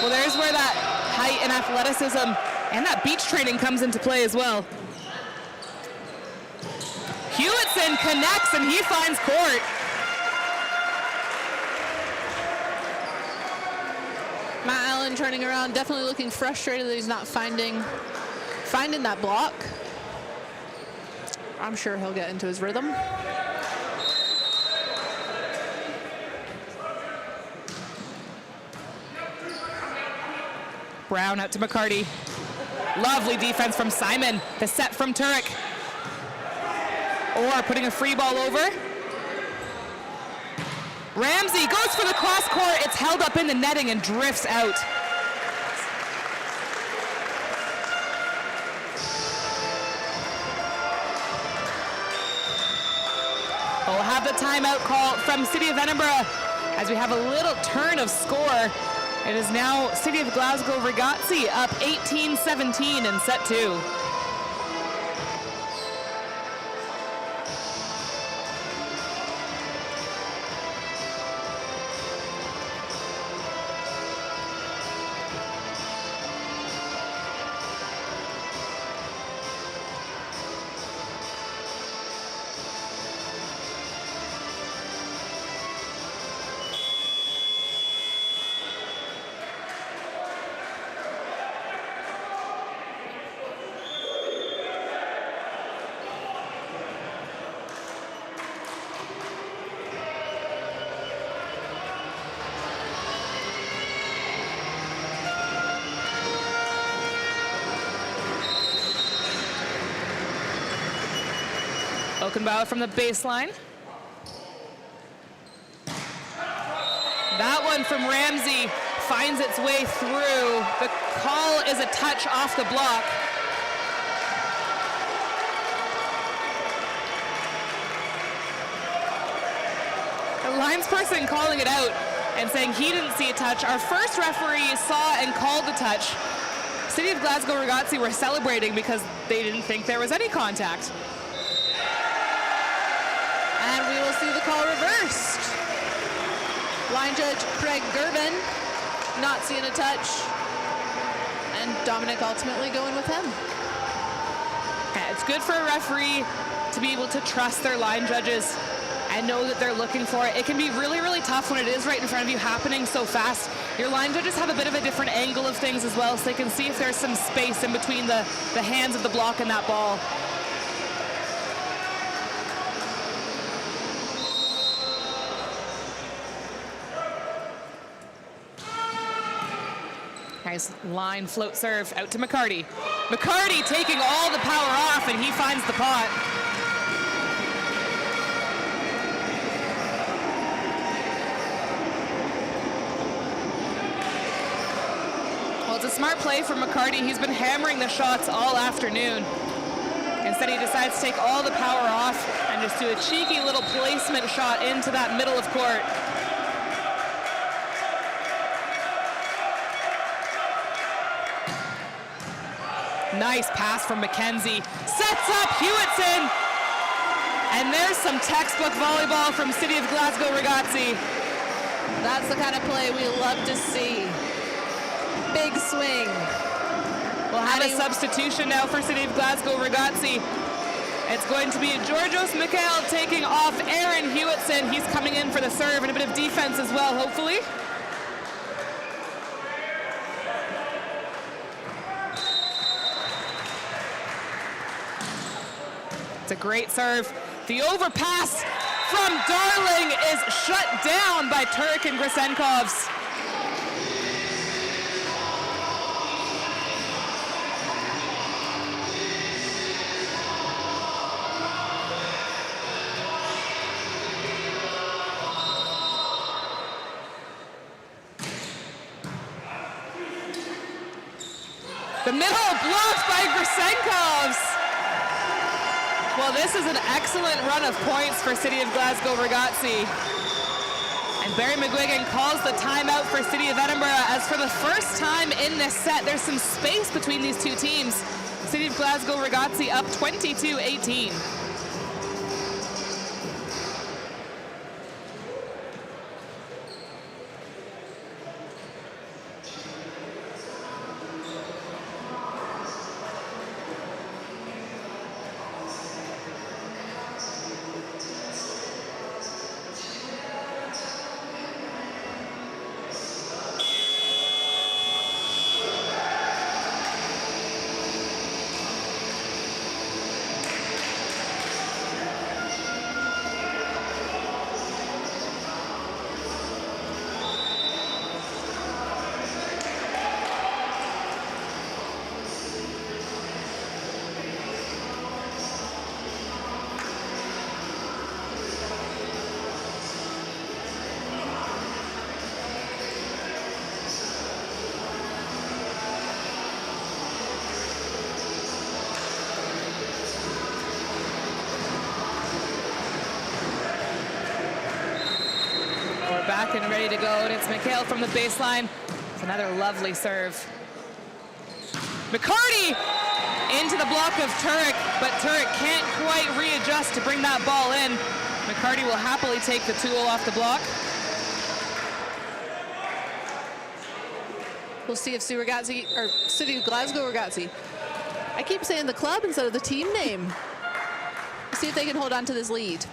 Well, there's where that height and athleticism and that beach training comes into play as well. Hewitson connects and he finds court. Matt Allen turning around, definitely looking frustrated that he's not finding that block. I'm sure he'll get into his rhythm. Brown out to McCarty. Lovely defense from Simon. The set from Turek. Or putting a free ball over. Ramsey goes for the cross court. It's held up in the netting and drifts out. We'll have the timeout call from City of Edinburgh as we have a little turn of score. It is now City of Glasgow Ragazzi up 18-17 in set 2. Okenbauer from the baseline. That one from Ramsey finds its way through. The call is a touch off the block. The linesperson calling it out and saying he didn't see a touch. Our first referee saw and called the touch. City of Glasgow Ragazzi were celebrating because they didn't think there was any contact. And we will see the call reversed. Line judge Craig Gerben not seeing a touch. And Dominic ultimately going with him. Yeah, it's good for a referee to be able to trust their line judges and know that they're looking for it. It can be really, really tough when it is right in front of you, happening so fast. Your line judges have a bit of a different angle of things as well, so they can see if there's some space in between the hands of the block and that ball. Nice line float serve out to McCarty. McCarty taking all the power off, and he finds the pot. Well, it's a smart play from McCarty. He's been hammering the shots all afternoon. Instead, he decides to take all the power off and just do a cheeky little placement shot into that middle of court. Nice pass from McKenzie. Sets up Hewitson. And there's some textbook volleyball from City of Glasgow Ragazzi. That's the kind of play we love to see. Big swing. We'll have a substitution now for City of Glasgow Ragazzi. It's going to be Georgios Mikhail taking off Aaron Hewitson. He's coming in for the serve and a bit of defense as well, hopefully. It's a great serve. The overpass from Darling is shut down by Turek and Grisenkovs. The middle blocked by Grisenkovs. Well, this is an excellent run of points for City of Glasgow Ragazzi. And Barry McGuigan calls the timeout for City of Edinburgh, as for the first time in this set, there's some space between these two teams. City of Glasgow Ragazzi up 22-18. Back and ready to go, and it's McHale from the baseline. It's another lovely serve. McCarty into the block of Turek, but Turek can't quite readjust to bring that ball in. McCarty will happily take the tool off the block. We'll see if City of Glasgow Ragazzi. I keep saying the club instead of the team name. We'll see if they can hold on to this lead.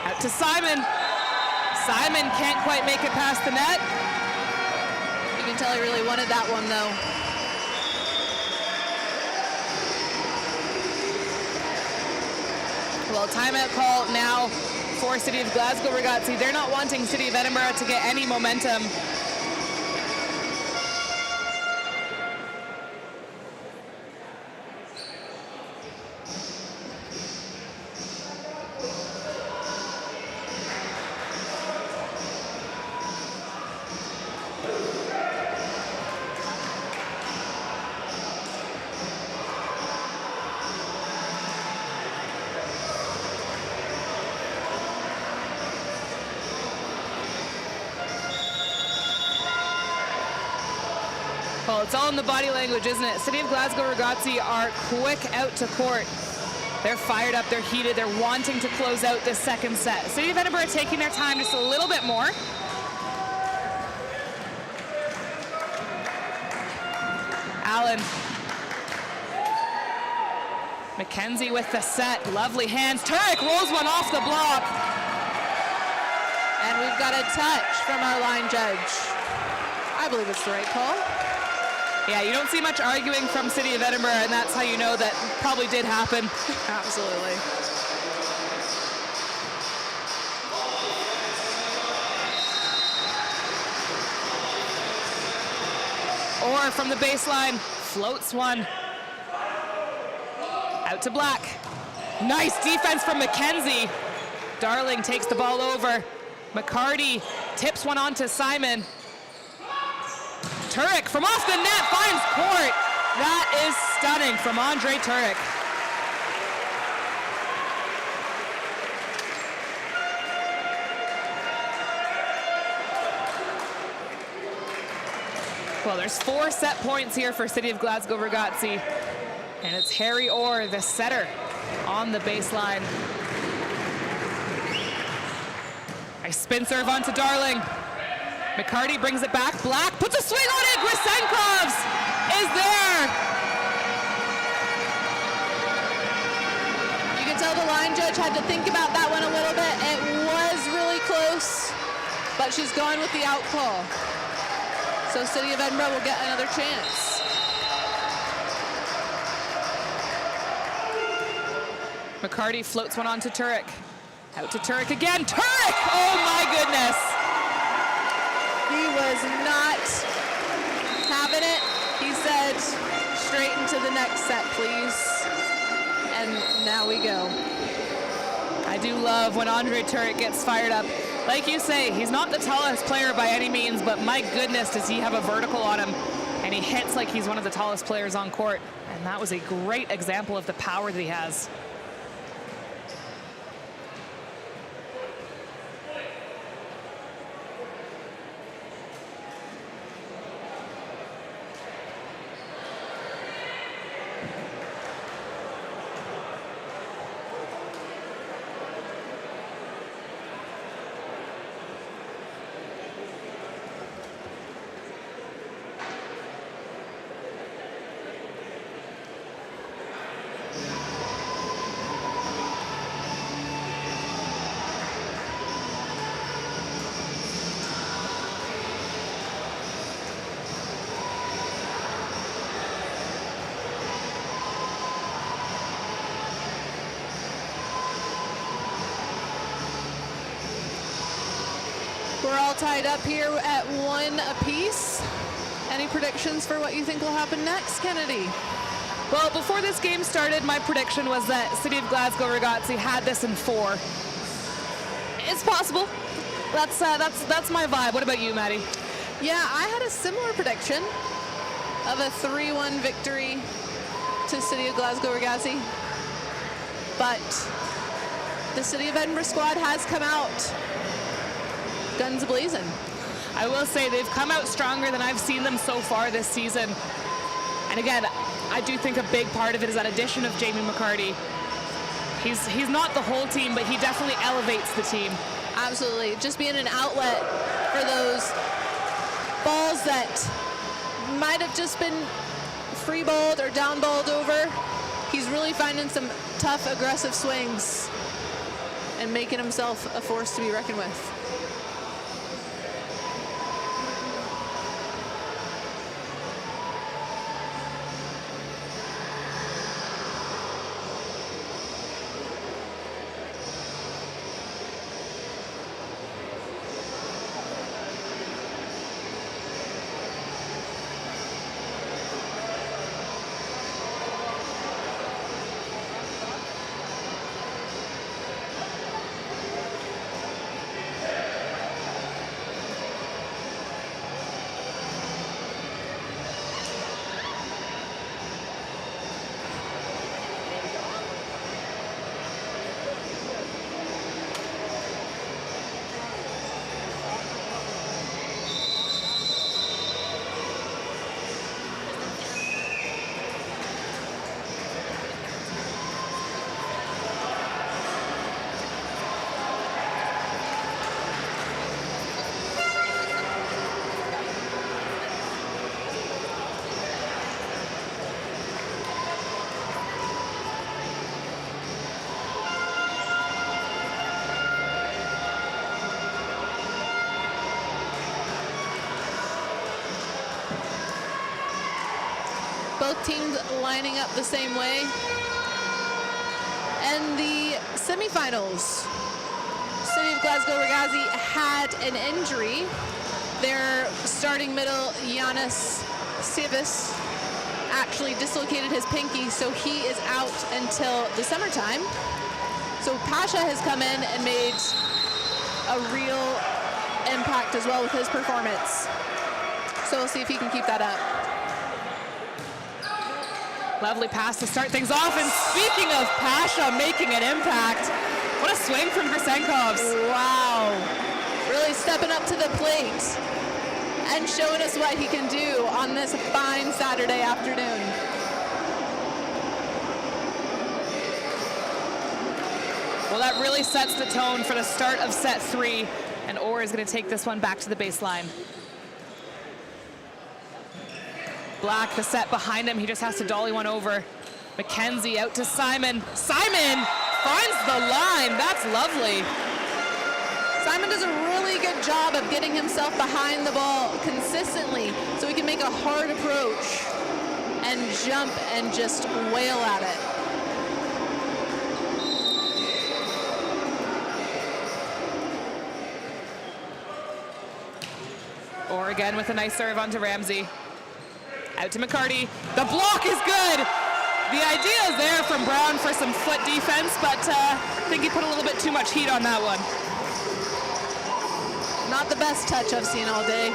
Out to Simon. Simon can't quite make it past the net. You can tell he really wanted that one, though. Well, timeout call now for City of Glasgow Ragazzi. They're not wanting City of Edinburgh to get any momentum. Well, it's all in the body language, isn't it? City of Glasgow Ragazzi are quick out to court. They're fired up, they're heated, they're wanting to close out this second set. City of Edinburgh taking their time just a little bit more. Allen. McKenzie with the set, lovely hands. Turek rolls one off the block. And we've got a touch from our line judge. I believe it's the right call. Yeah, you don't see much arguing from City of Edinburgh, and that's how you know that probably did happen. Absolutely. Or from the baseline, floats one. Out to Black. Nice defense from McKenzie. Darling takes the ball over. McCarty tips one on to Simon. Turek from off the net finds court. That is stunning from Andre Turek. Well, there's 4 set points here for City of Glasgow Ragazzi. And it's Harry Orr, the setter, on the baseline. Nice spin serve onto Darling. McCarty brings it back. Black puts a swing on it. Grisenkovs is there. You can tell the line judge had to think about that one a little bit. It was really close, but she's going with the out call. So City of Edinburgh will get another chance. McCarty floats one onto Turek. Out to Turek again. Turek! Oh my goodness. He was not having it. He said, straight into the next set, please. And now we go. I do love when Andre Turek gets fired up. Like you say, he's not the tallest player by any means, but my goodness, does he have a vertical on him. And he hits like he's one of the tallest players on court. And that was a great example of the power that he has. We're all tied up here at 1 apiece. Any predictions for what you think will happen next, Kennedy? Well, before this game started, my prediction was that City of Glasgow Ragazzi had this in 4. It's possible. That's my vibe. What about you, Maddie? Yeah, I had a similar prediction of a 3-1 victory to City of Glasgow Ragazzi. But the City of Edinburgh squad has come out guns blazing. I will say they've come out stronger than I've seen them so far this season. And again, I do think a big part of it is that addition of Jamie McCarty. He's not the whole team, but he definitely elevates the team. Absolutely. Just being an outlet for those balls that might have just been free balled or down balled over. He's really finding some tough, aggressive swings and making himself a force to be reckoned with. Both teams lining up the same way. And the semifinals, City of Glasgow Ragazzi had an injury. Their starting middle, Giannis Sivis, actually dislocated his pinky, so he is out until the summertime. So Pasha has come in and made a real impact as well with his performance. So we'll see if he can keep that up. Lovely pass to start things off. And speaking of Pasha making an impact, what a swing from Grisenkovs. Wow. Really stepping up to the plate and showing us what he can do on this fine Saturday afternoon. Well, that really sets the tone for the start of set 3. And Orr is going to take this one back to the baseline. Black, the set behind him. He just has to dolly one over. McKenzie out to Simon. Simon finds the line. That's lovely. Simon does a really good job of getting himself behind the ball consistently so he can make a hard approach and jump and just wail at it. Orr again with a nice serve onto Ramsey. Out to McCarty. The block is good. The idea is there from Brown for some foot defense, but I think he put a little bit too much heat on that one. Not the best touch I've seen all day.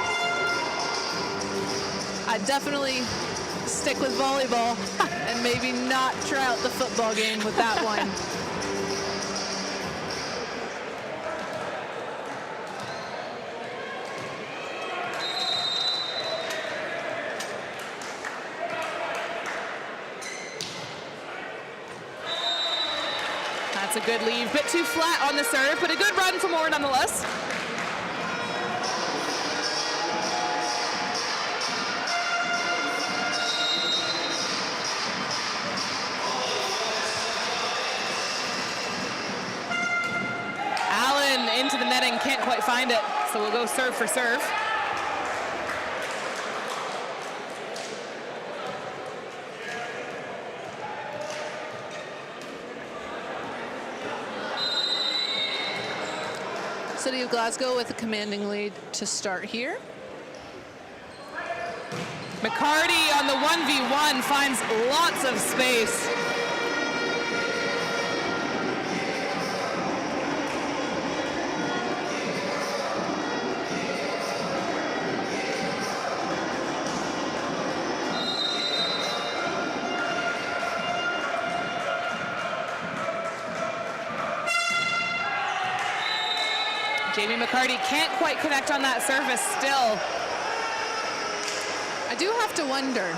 I'd definitely stick with volleyball and maybe not try out the football game with that one. That's a good leave. Bit too flat on the serve, but a good run from Orr nonetheless. Allen into the netting, can't quite find it, so we'll go serve for serve. City of Glasgow with a commanding lead to start here. McCarty on the 1v1 finds lots of space. Jamie McCarty can't quite connect on that service still. I do have to wonder,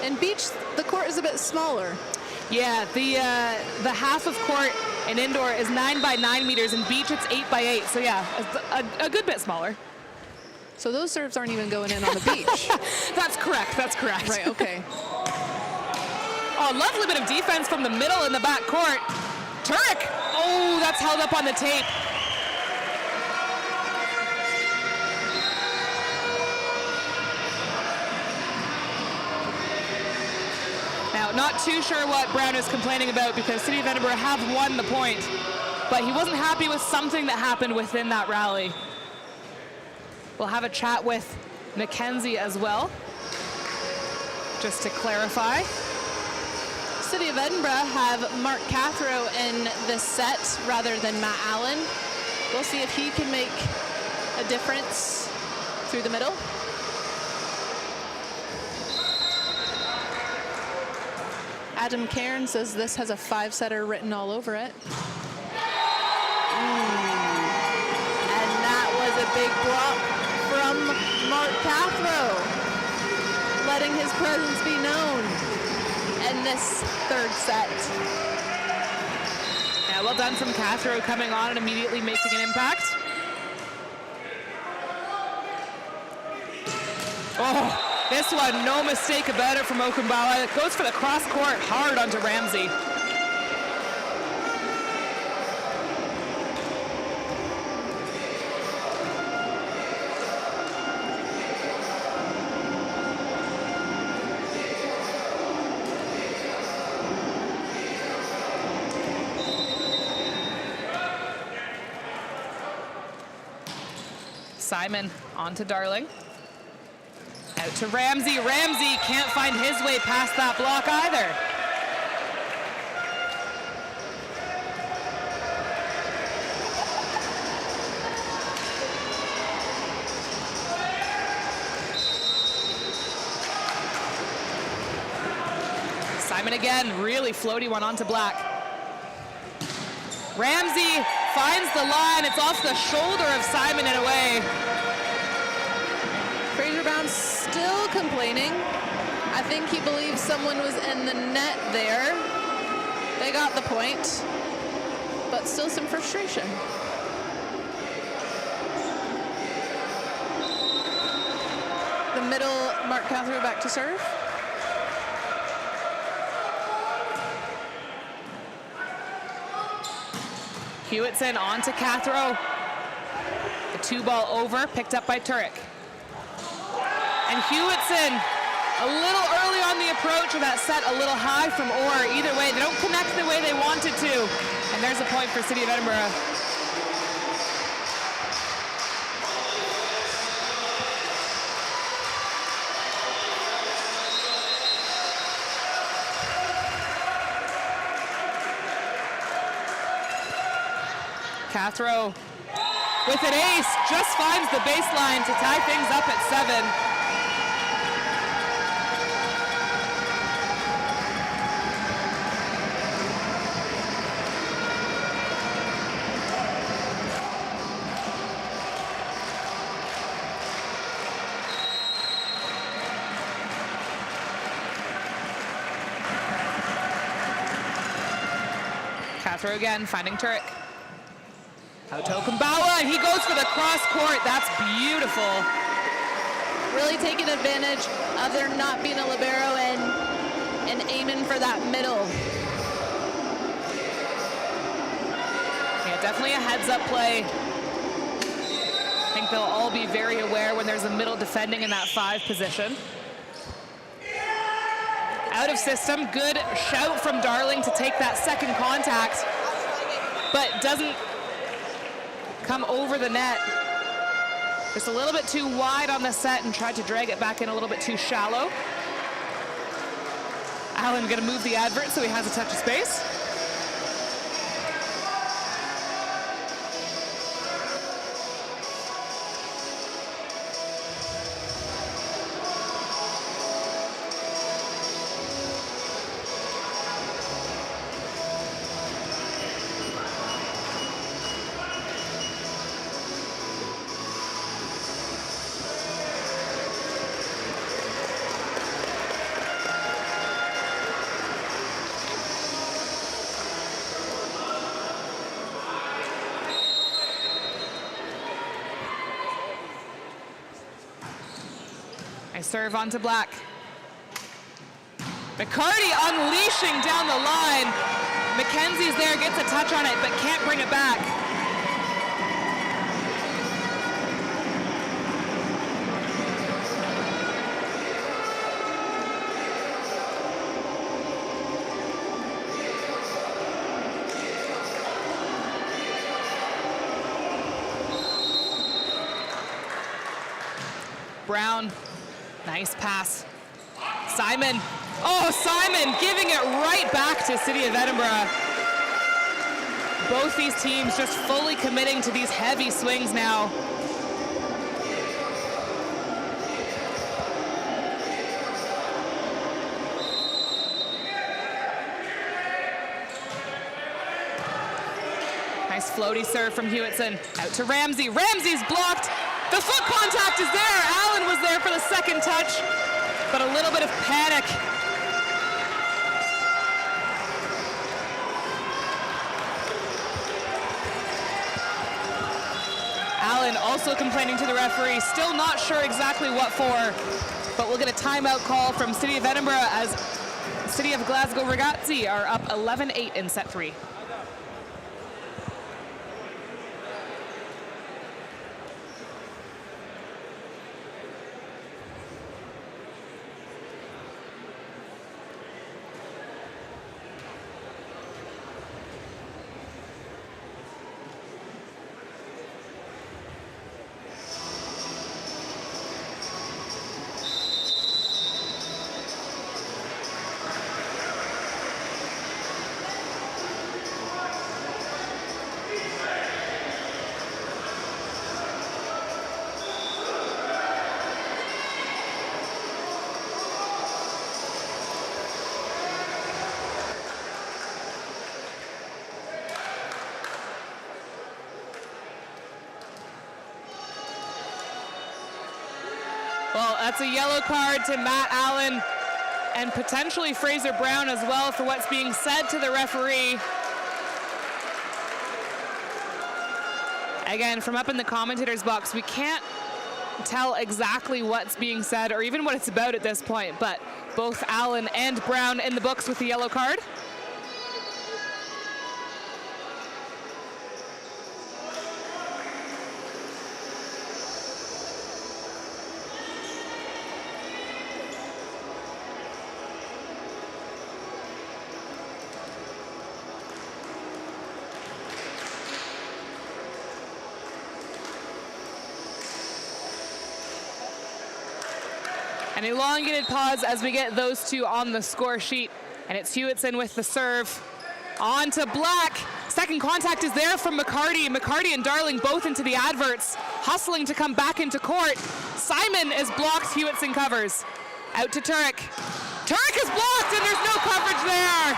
in beach, the court is a bit smaller. Yeah, the half of court in indoor is 9 by 9 meters, in beach it's 8 by 8. So yeah, a good bit smaller. So those serves aren't even going in on the beach. That's correct, that's correct. Right, okay. Oh, lovely bit of defense from the middle in the back court. Turek, oh, that's held up on the tape. Now, not too sure what Brown is complaining about because City of Edinburgh have won the point, but he wasn't happy with something that happened within that rally. We'll have a chat with Mackenzie as well, just to clarify. City of Edinburgh have Mark Cathro in this set rather than Matt Allen. We'll see if he can make a difference through the middle. Adam Cairn says this has a 5-setter written all over it. And that was a big block from Mark Cathro, letting his presence be known in this third set. Yeah, well done from Cathro coming on and immediately making an impact. Oh. This one, no mistake about it from Okumbawa. It goes for the cross court hard onto Ramsey. Simon onto Darling. Out to Ramsey. Ramsey can't find his way past that block either. Simon again, really floaty one onto Black. Ramsey finds the line. It's off the shoulder of Simon and away. Fraser Brown's still complaining. I think he believes someone was in the net there. They got the point, but still some frustration. The middle, Mark Cathro back to serve. Hewitson on to Cathro. The 2-ball over, picked up by Turek. And Hewitson, a little early on the approach of that set, a little high from Orr. Either way, they don't connect the way they wanted to. And there's a point for City of Edinburgh. Cathro with an ace, just finds the baseline to tie things up at 7. Throw again, finding Turek. Out to Okumbawa, and he goes for the cross court. That's beautiful. Really taking advantage of there not being a libero and aiming for that middle. Yeah, definitely a heads-up play. I think they'll all be very aware when there's a middle defending in that 5 position. Out of system, good shout from Darling to take that second contact, but doesn't come over the net. Just a little bit too wide on the set and tried to drag it back in a little bit too shallow. Allen gonna move the advert so he has a touch of space. Serve onto Black. McCarty unleashing down the line. McKenzie's there, gets a touch on it, but can't bring it back. Brown. Nice pass. Simon. Oh, Simon giving it right back to City of Edinburgh. Both these teams just fully committing to these heavy swings now. Nice floaty serve from Hewitson. Out to Ramsey. Ramsey's blocked. The foot contact is there. Allen was there for the second touch, but a little bit of panic. Allen also complaining to the referee, still not sure exactly what for, but we'll get a timeout call from City of Edinburgh as City of Glasgow Ragazzi are up 11-8 in set 3. Well, that's a yellow card to Matt Allen and potentially Fraser Brown as well for what's being said to the referee. Again, from up in the commentator's box, we can't tell exactly what's being said or even what it's about at this point, but both Allen and Brown in the books with the yellow card. An elongated pause as we get those two on the score sheet. And it's Hewitson with the serve. On to Black. Second contact is there from McCarty. McCarty and Darling both into the adverts, hustling to come back into court. Simon is blocked, Hewitson covers. Out to Turek. Turek is blocked and there's no coverage there.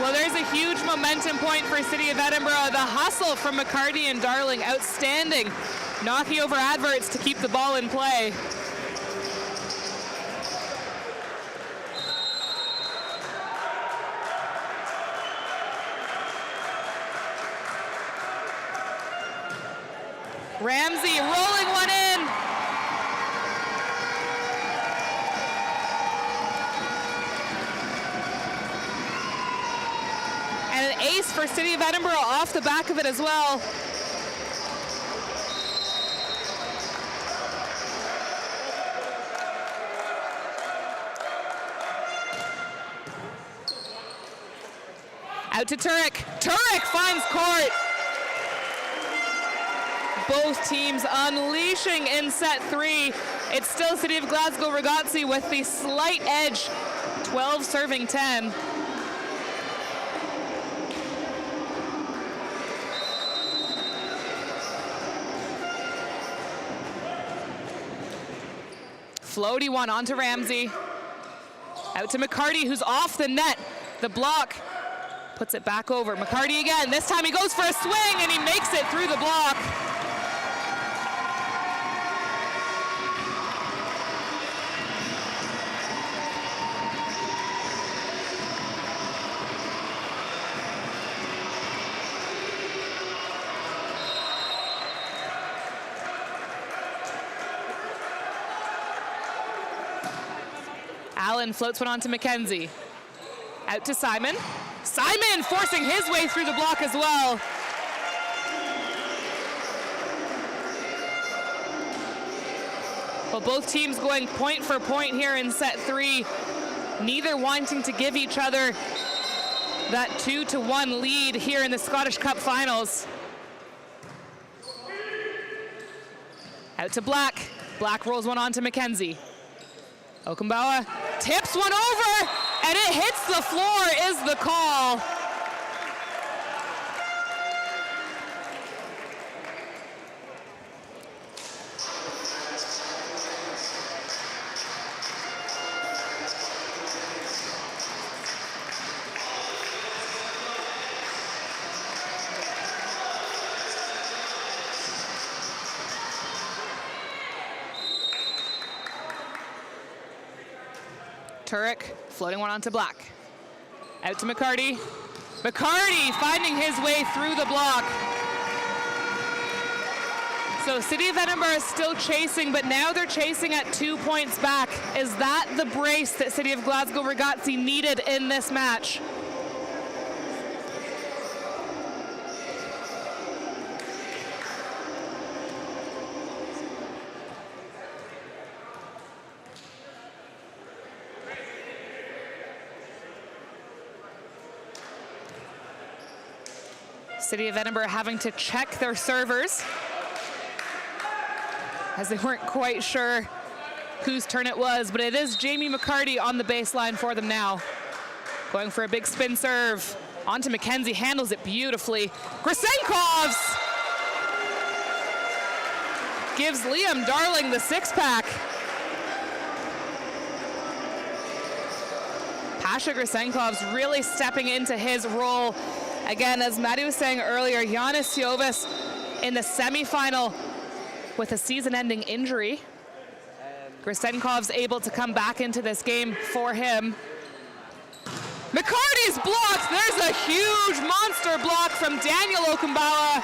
So there's a huge momentum point for City of Edinburgh. The hustle from McCarty and Darling, outstanding. Knocking over adverts to keep the ball in play. Ramsey rolling one in. And an ace for City of Edinburgh off the back of it as well. Out to Turek. Turek finds court. Both teams unleashing in set 3. It's still City of Glasgow Ragazzi with the slight edge, 12 serving 10. Floaty one onto Ramsey. Out to McCarty, who's off the net. The block puts it back over. McCarty again. This time he goes for a swing and he makes it through the block. Allen floats one onto McKenzie. Out to Simon. Simon forcing his way through the block as well. Well, both teams going point for point here in set 3. Neither wanting to give each other that 2-1 lead here in the Scottish Cup finals. Out to Black. Black rolls one onto McKenzie. Okumbawa tips one over, and it hits the floor is the call. Turek floating one onto Black. Out to McCarty. McCarty finding his way through the block. So City of Edinburgh is still chasing, but now they're chasing at 2 points back. Is that the brace that City of Glasgow Ragazzi needed in this match? City of Edinburgh having to check their servers as they weren't quite sure whose turn it was, but it is Jamie McCarty on the baseline for them now. Going for a big spin serve. Onto McKenzie, handles it beautifully. Grisenkovs gives Liam Darling the 6-pack. Pasha Grisenkovs really stepping into his role. Again, as Maddie was saying earlier, Giannis Jovis in the semifinal with a season-ending injury. Grisenkov's able to come back into this game for him. McCarty's blocked. There's a huge monster block from Daniel Okumbawa.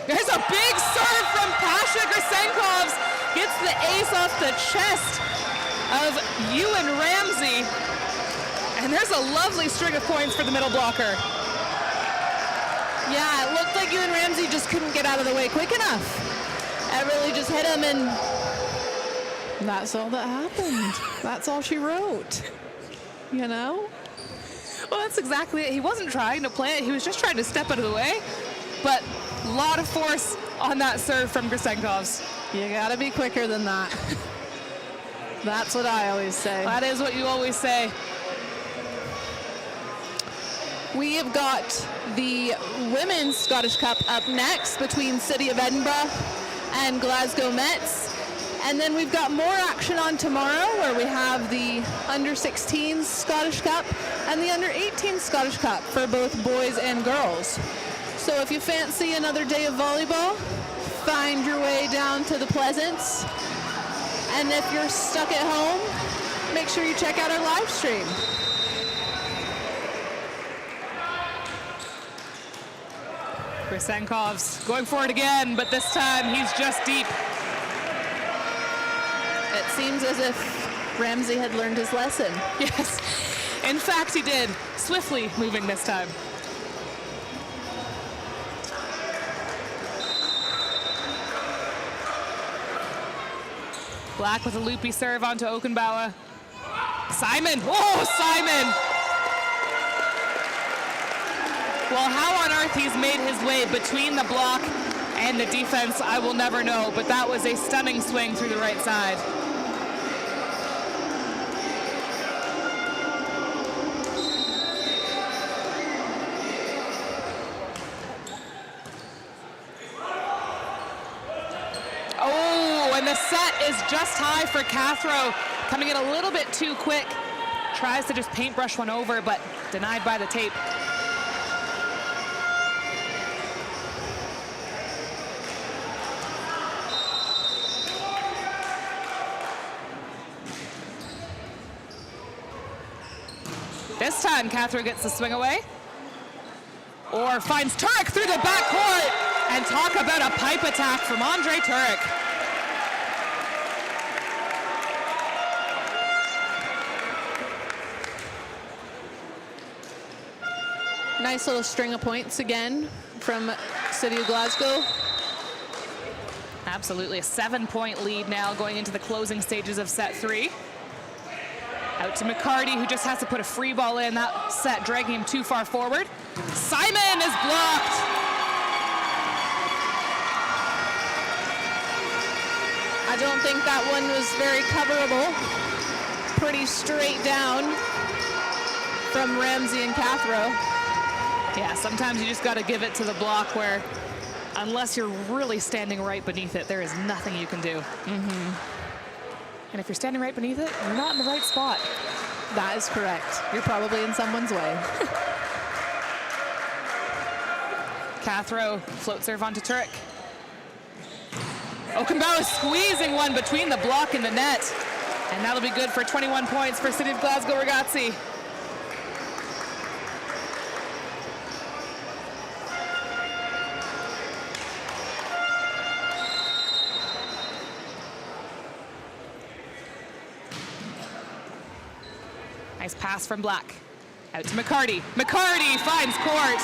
There's a big serve from Pasha Grisenkovs. Gets the ace off the chest of Ewan Ramsey. And there's a lovely string of points for the middle blocker. Yeah, it looked like Ewan Ramsey just couldn't get out of the way quick enough. It really just hit him, and that's all that happened. That's all she wrote, you know? Well, that's exactly it. He wasn't trying to play it. He was just trying to step out of the way. But a lot of force on that serve from Grisenkovs. You gotta be quicker than that. That's what I always say. That is what you always say. We have got the Women's Scottish Cup up next between City of Edinburgh and Glasgow Mets. And then we've got more action on tomorrow where we have the Under-16s Scottish Cup and the Under-18 Scottish Cup for both boys and girls. So if you fancy another day of volleyball, find your way down to the Pleasance. And if you're stuck at home, make sure you check out our live stream. Krisenkov's going for it again, but this time he's just deep. It seems as if Ramsey had learned his lesson. Yes, in fact he did. Swiftly moving this time. Black with a loopy serve onto Okenbauer. Simon, oh, Simon! Well, how on earth he's made his way between the block and the defense, I will never know, but that was a stunning swing through the right side. Oh, and the set is just high for Cathro, coming in a little bit too quick. Tries to just paintbrush one over, but denied by the tape. This time, Cathro gets the swing away. Or finds Turek through the backcourt. And talk about a pipe attack from Andre Turek. Nice little string of points again from City of Glasgow. Absolutely, a 7-point lead now going into the closing stages of set 3. Out to McCarty, who just has to put a free ball in. That set dragging him too far forward. Simon is blocked. I don't think that one was very coverable. Pretty straight down from Ramsey and Cathro. Yeah, sometimes you just got to give it to the block where, unless you're really standing right beneath it, there is nothing you can do. And if you're standing right beneath it, you're not in the right spot. That is correct. You're probably in someone's way. Cathro float serve onto Turek. Okenbauer is squeezing one between the block and the net. And that'll be good for 21 points for City of Glasgow Ragazzi. Nice pass from Black. Out to McCarty. McCarty finds court.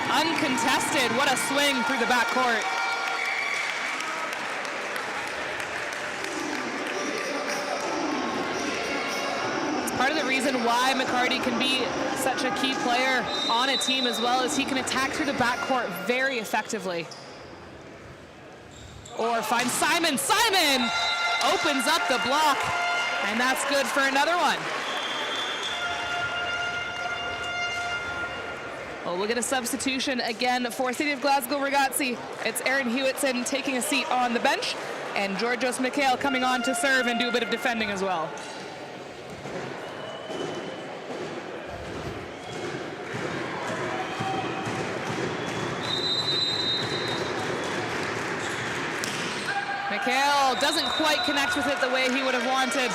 Uncontested. What a swing through the backcourt. It's part of the reason why McCarty can be such a key player on a team as well, as he can attack through the backcourt very effectively. Or finds Simon. Simon opens up the block, and that's good for another one. Well, we'll get a substitution again for City of Glasgow Ragazzi. It's Aaron Hewitson taking a seat on the bench, and Georgios Mikhail coming on to serve and do a bit of defending as well. Mikhail doesn't quite connect with it the way he would have wanted.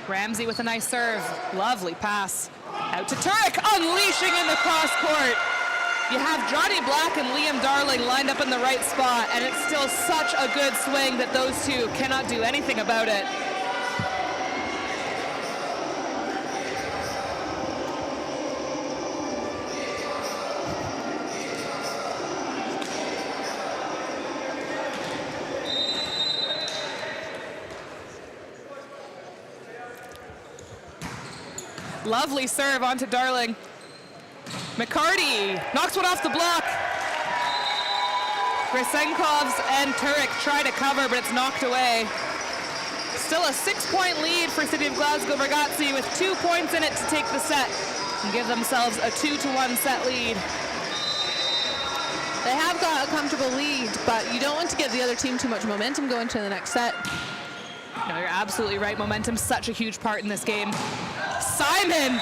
Ramsey with a nice serve. Lovely pass. Out to Turek, unleashing in the cross court. You have Johnny Black and Liam Darling lined up in the right spot, and it's still such a good swing that those two cannot do anything about it. Lovely serve onto Darling. McCarty knocks one off the block. Grisenkovs and Turek try to cover, but it's knocked away. Still a 6-point lead for City of Glasgow Ragazzi with 2 points in it to take the set and give themselves a 2-1 set lead. They have got a comfortable lead, but you don't want to give the other team too much momentum going to the next set. No, you're absolutely right. Momentum's such a huge part in this game. Simon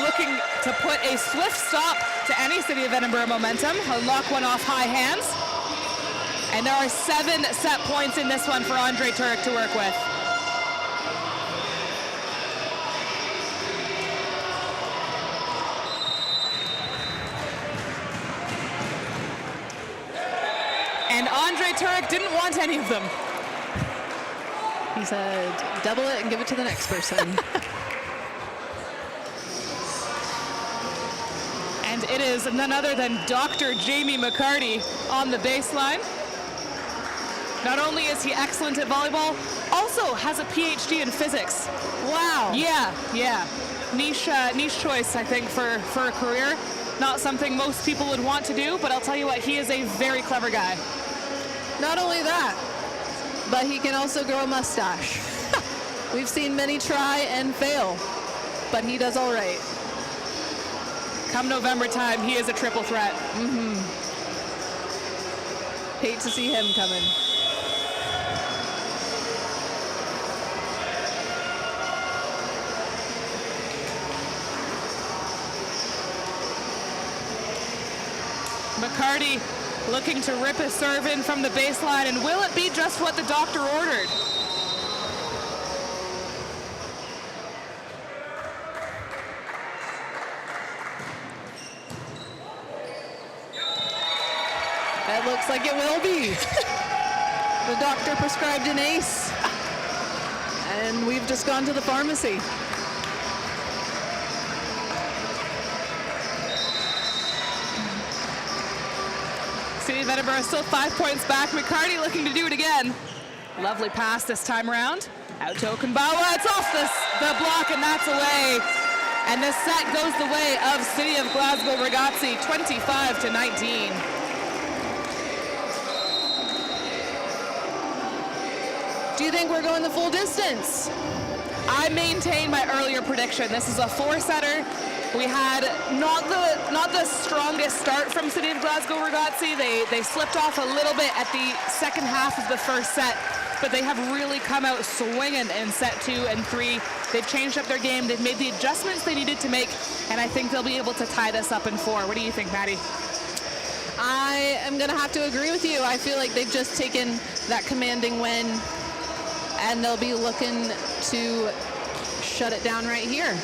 looking to put a swift stop to any City of Edinburgh momentum. He'll knock one off high hands. And there are 7 set points in this one for Andre Turek to work with. And Andre Turek didn't want any of them. He said, double it and give it to the next person. And it is none other than Dr. Jamie McCarty on the baseline. Not only is he excellent at volleyball, also has a PhD in physics. Wow. Yeah. Niche choice, I think, for a career. Not something most people would want to do, but I'll tell you what, he is a very clever guy. Not only that, but he can also grow a mustache. We've seen many try and fail, but he does all right. Come November time, he is a triple threat. Hate to see him coming. McCarty looking to rip a serve in from the baseline, and will it be just what the doctor ordered? It looks like it will be. The doctor prescribed an ace, and we've just gone to the pharmacy. City of Edinburgh still 5 points back. McCarty looking to do it again. Lovely pass this time around. Out to Okunbawa. It's off the block, and that's away. And this set goes the way of City of Glasgow Ragazzi, 25-19. Do you think we're going the full distance? I maintain my earlier prediction. This is a 4-setter. We had not the strongest start from City of Glasgow Ragazzi. They slipped off a little bit at the second half of the first set, but they have really come out swinging in set 2 and 3. They've changed up their game. They've made the adjustments they needed to make, and I think they'll be able to tie this up in 4. What do you think, Maddie? I am going to have to agree with you. I feel like they've just taken that commanding win, and they'll be looking to shut it down right here.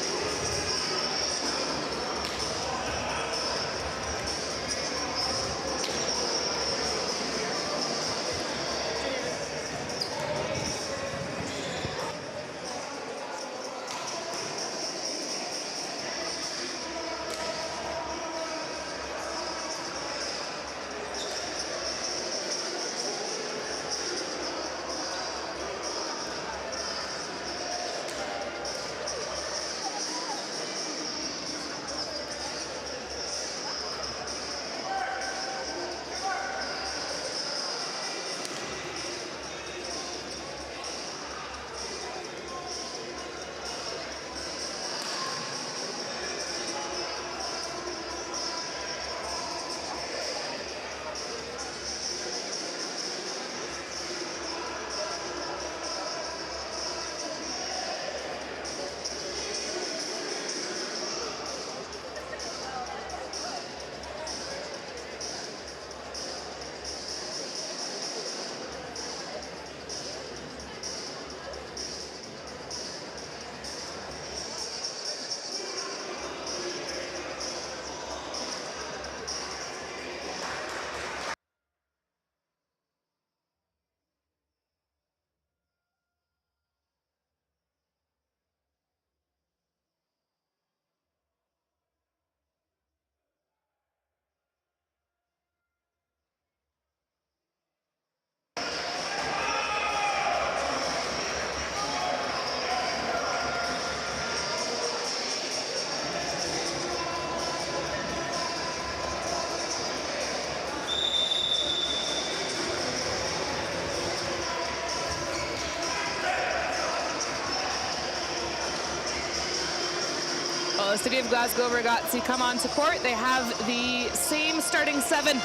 So City of Glasgow Ragazzi come on to court. They have the same starting 7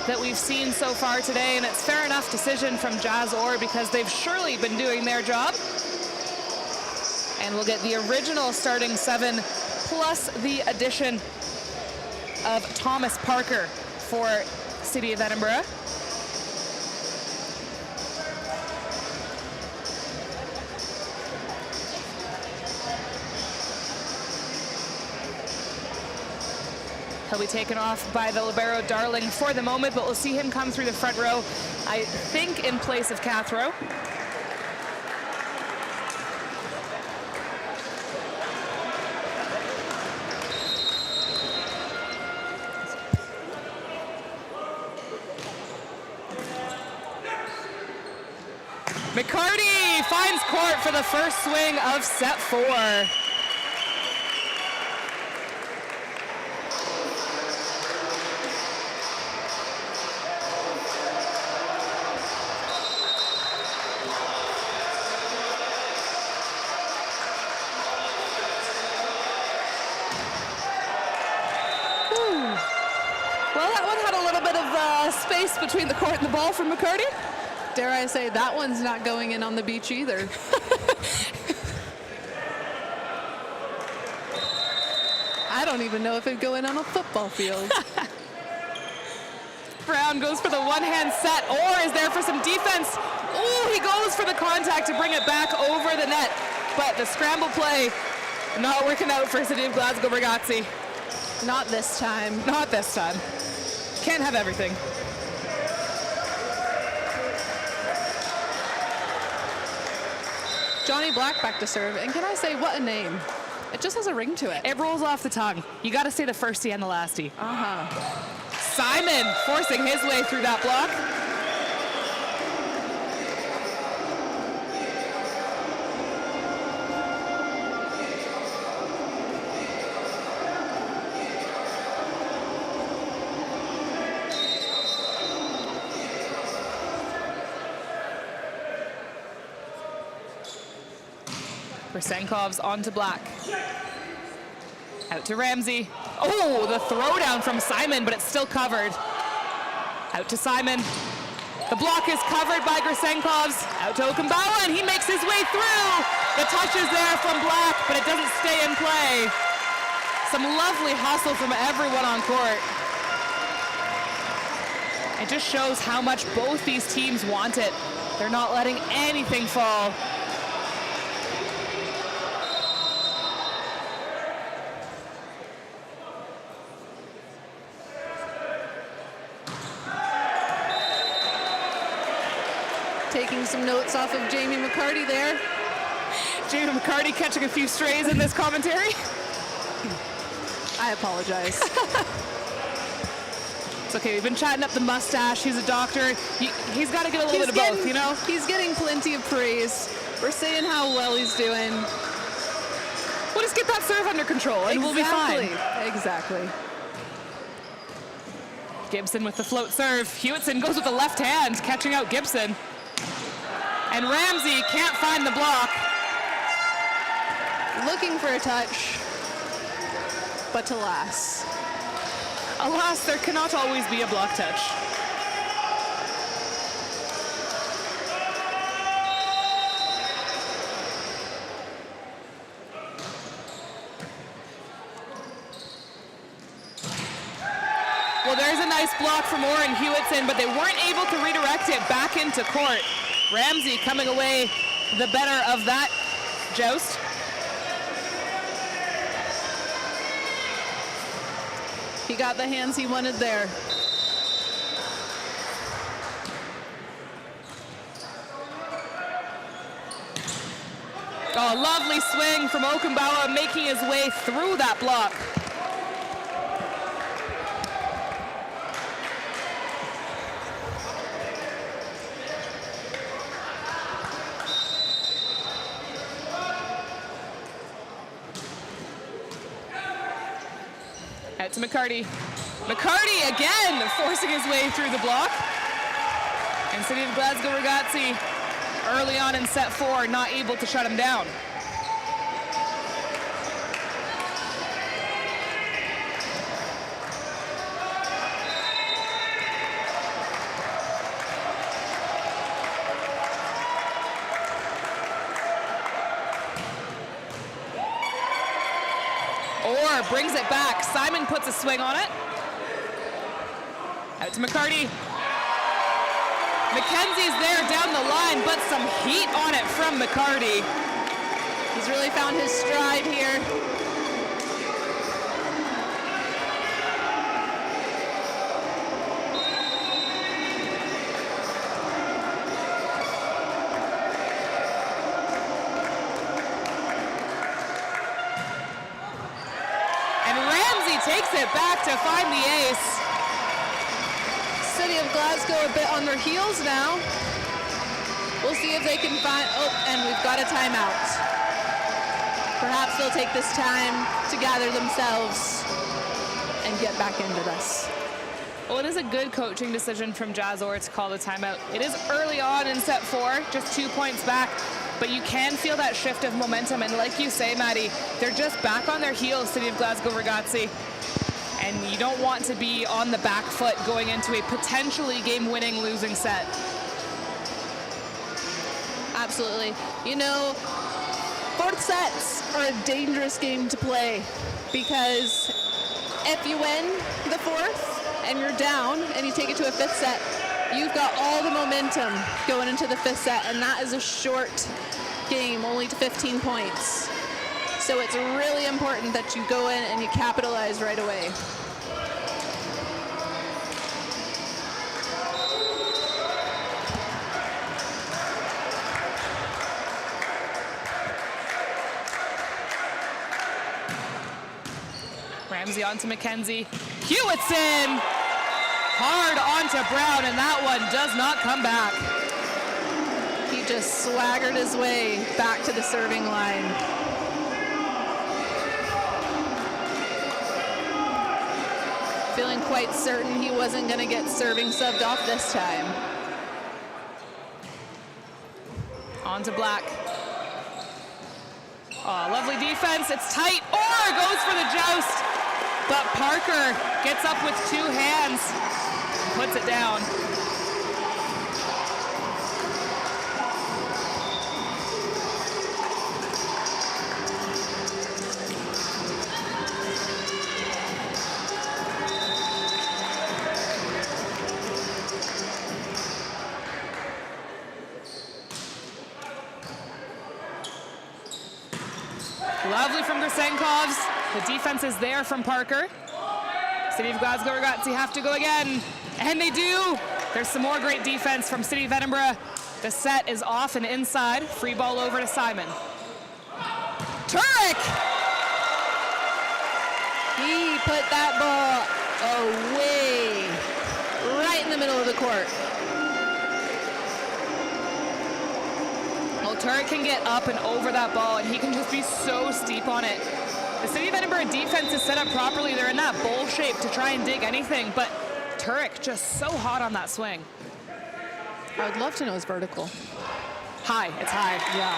that we've seen so far today, and it's fair enough decision from Jazz Orr because they've surely been doing their job. And we'll get the original starting 7 plus the addition of Thomas Parker for City of Edinburgh. He'll be taken off by the libero Darling for the moment, but we'll see him come through the front row, I think in place of Cathro. McCarty finds court for the first swing of set 4. Well, that one had a little bit of space between the court and the ball from McCarty. Dare I say, that one's not going in on the beach either. I don't even know if it'd go in on a football field. Brown goes for the one-hand set. Orr is there for some defense. Oh, he goes for the contact to bring it back over the net. But the scramble play not working out for City of Glasgow Ragazzi. Not this time. Not this time. Can't have everything. Johnny Black back to serve, and can I say, what a name. It just has a ring to it. It rolls off the tongue. You got to say the firstie and the lastie. Simon forcing his way through that block. Senkov's onto Black. Out to Ramsey. Oh, the throwdown from Simon, but it's still covered. Out to Simon. The block is covered by Grisenkovs. Out to Okumbawa, and he makes his way through. The touch is there from Black, but it doesn't stay in play. Some lovely hustle from everyone on court. It just shows how much both these teams want it. They're not letting anything fall. Taking some notes off of Jamie McCarty there. Jamie McCarty catching a few strays in this commentary. I apologize. It's okay, we've been chatting up the mustache. He's a doctor. He's got to get a little bit of both, you know? He's getting plenty of praise. We're saying how well he's doing. We'll just get that serve under control and we'll be fine. Exactly. Gibson with the float serve. Hewitson goes with the left hand, catching out Gibson. And Ramsey can't find the block. Looking for a touch, but alas. Alas, there cannot always be a block touch. Well, there's a nice block from Orr and Hewitson, but they weren't able to redirect it back into court. Ramsey coming away the better of that joust. He got the hands he wanted there. Oh, lovely swing from Okumbawa, making his way through that block. Out to McCarty. McCarty again forcing his way through the block. And City of Glasgow Ragazzi early on in set 4 not able to shut him down. 4, brings it back. Simon puts a swing on it. Out to McCarty. McKenzie's there down the line, but some heat on it from McCarty. He's really found his stride here. And Ramsey takes it back to find the ace. City of Glasgow a bit on their heels now. We'll see if they can find, and we've got a timeout. Perhaps they'll take this time to gather themselves and get back into this. Well, it is a good coaching decision from Jazz Orr to call the timeout. It is early on in set 4, just 2 points back, but you can feel that shift of momentum. And like you say, Maddie, they're just back on their heels, City of Glasgow Ragazzi. And you don't want to be on the back foot going into a potentially game-winning losing set. Absolutely. You know, fourth sets are a dangerous game to play because if you win the fourth and you're down and you take it to a fifth set, you've got all the momentum going into the fifth set, and that is a short game, only to 15 points. So it's really important that you go in and you capitalize right away. Ramsey onto McKenzie. Hewitson! Hard onto Brown, and that one does not come back. He just swaggered his way back to the serving line. Feeling quite certain he wasn't going to get serving subbed off this time. On to Black. Oh, lovely defense. It's tight. Orr goes for the joust. But Parker gets up with 2 hands and puts it down. Lovely from Grisenkovs. The defense is there from Parker. City of Glasgow Ragazzi have to go again. And they do. There's some more great defense from City of Edinburgh. The set is off and inside. Free ball over to Simon. Turek! He put that ball away, right in the middle of the court. Well, Turek can get up and over that ball, and he can just be so steep on it. The City of Edinburgh defense is set up properly. They're in that bowl shape to try and dig anything, but Turek just so hot on that swing. I would love to know his vertical. High, it's high. Yeah.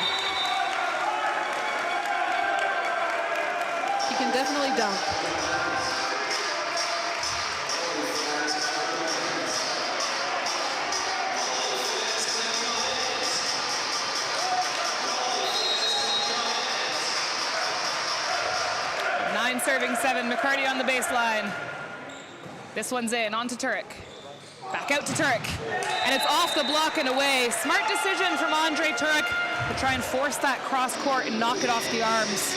He can definitely dunk. Serving 7, McCarty on the baseline. This one's in, on to Turek. Back out to Turek. And it's off the block and away. Smart decision from Andre Turek to try and force that cross court and knock it off the arms.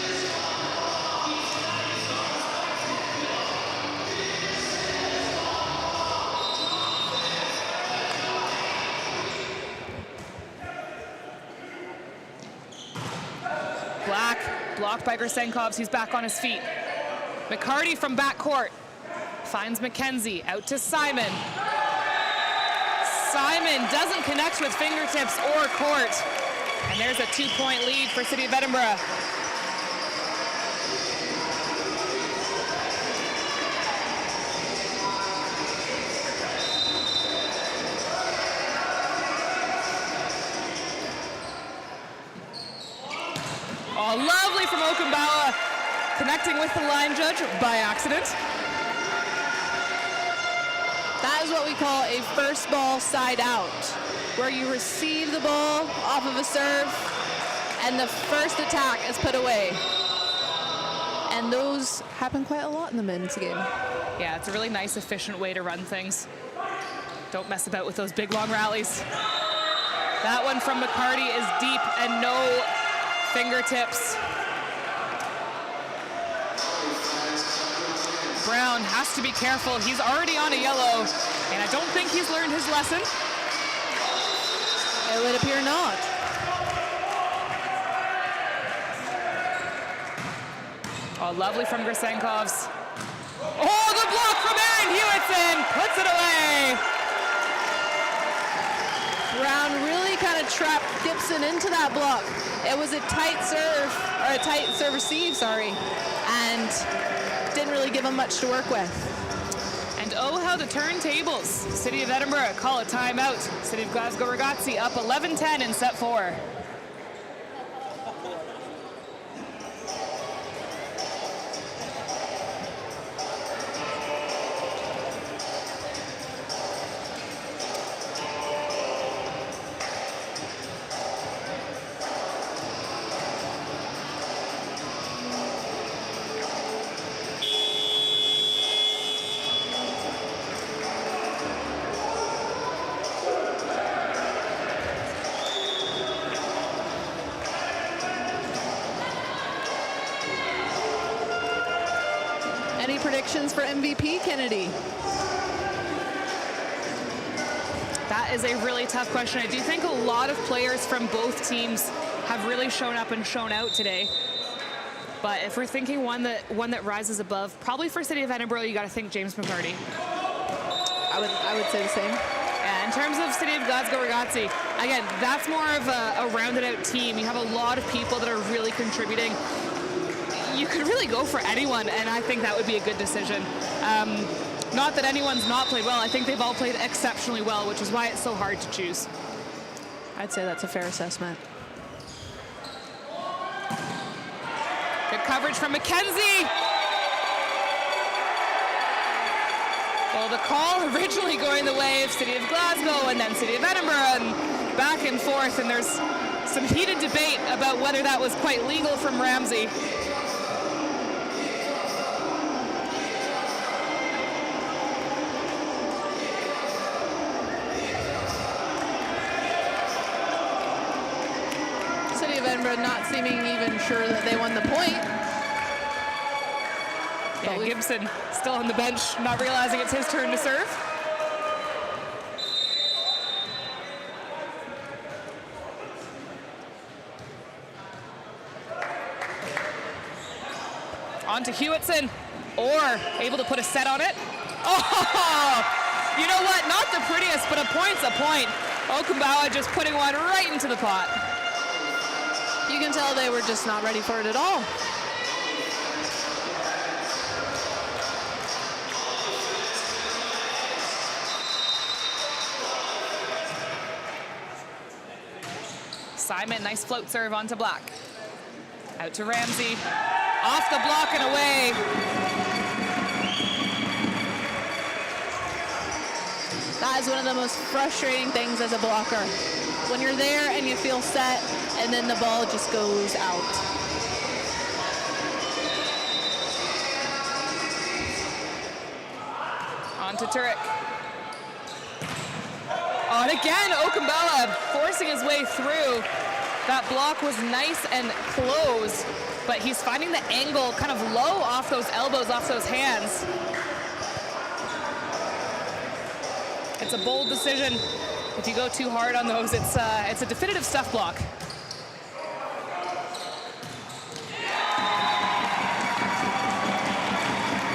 Black, blocked by Grisenkovs. He's back on his feet. McCarty from backcourt finds McKenzie, out to Simon. Simon doesn't connect with fingertips or court. And there's a 2-point lead for City of Edinburgh. Oh, lovely from Okumbawa. Connecting with the line judge by accident. That is what we call a first ball side out, where you receive the ball off of a serve and the first attack is put away. And those happen quite a lot in the men's game. Yeah, it's a really nice, efficient way to run things. Don't mess about with those big, long rallies. That one from McCarty is deep and no fingertips. Brown has to be careful. He's already on a yellow, and I don't think he's learned his lesson. It would appear not. Oh, lovely from Grisenkovs. Oh, the block from Aaron Hewitson puts it away. Brown really kind of trapped Gibson into that block. It was a tight serve, or a tight serve receive, sorry, and didn't really give him much to work with. And oh, how the turntables. City of Edinburgh call a timeout. City of Glasgow Ragazzi up 11-10 in set 4. Any predictions for MVP, Kennedy? That is a really tough question. I do think a lot of players from both teams have really shown up and shown out today. But if we're thinking one that rises above, probably for City of Edinburgh, you got to think James McCarty. I would say the same. Yeah, in terms of City of Glasgow Ragazzi, again, that's more of a rounded out team. You have a lot of people that are really contributing. You could really go for anyone, and I think that would be a good decision. Not that anyone's not played well. I think they've all played exceptionally well, which is why it's so hard to choose. I'd say that's a fair assessment. Good coverage from McKenzie. Well, the call originally going the way of City of Glasgow and then City of Edinburgh, and back and forth, and there's some heated debate about whether that was quite legal from Ramsey. City of Edinburgh not seeming even sure that they won the point. Yeah, Gibson still on the bench, not realizing it's his turn to serve. On to Hewitson, or able to put a set on it. Oh, you know what? Not the prettiest, but a point's a point. Okumbawa just putting one right into the pot. You can tell they were just not ready for it at all. Simon, nice float serve onto Black. Out to Ramsey. Off the block and away. That is one of the most frustrating things as a blocker. When you're there and you feel set, and then the ball just goes out. On to Turek. Oh, and again, Okumbawa forcing his way through. That block was nice and close, but he's finding the angle kind of low off those elbows, off those hands. It's a bold decision. If you go too hard on those, it's a definitive stuff block.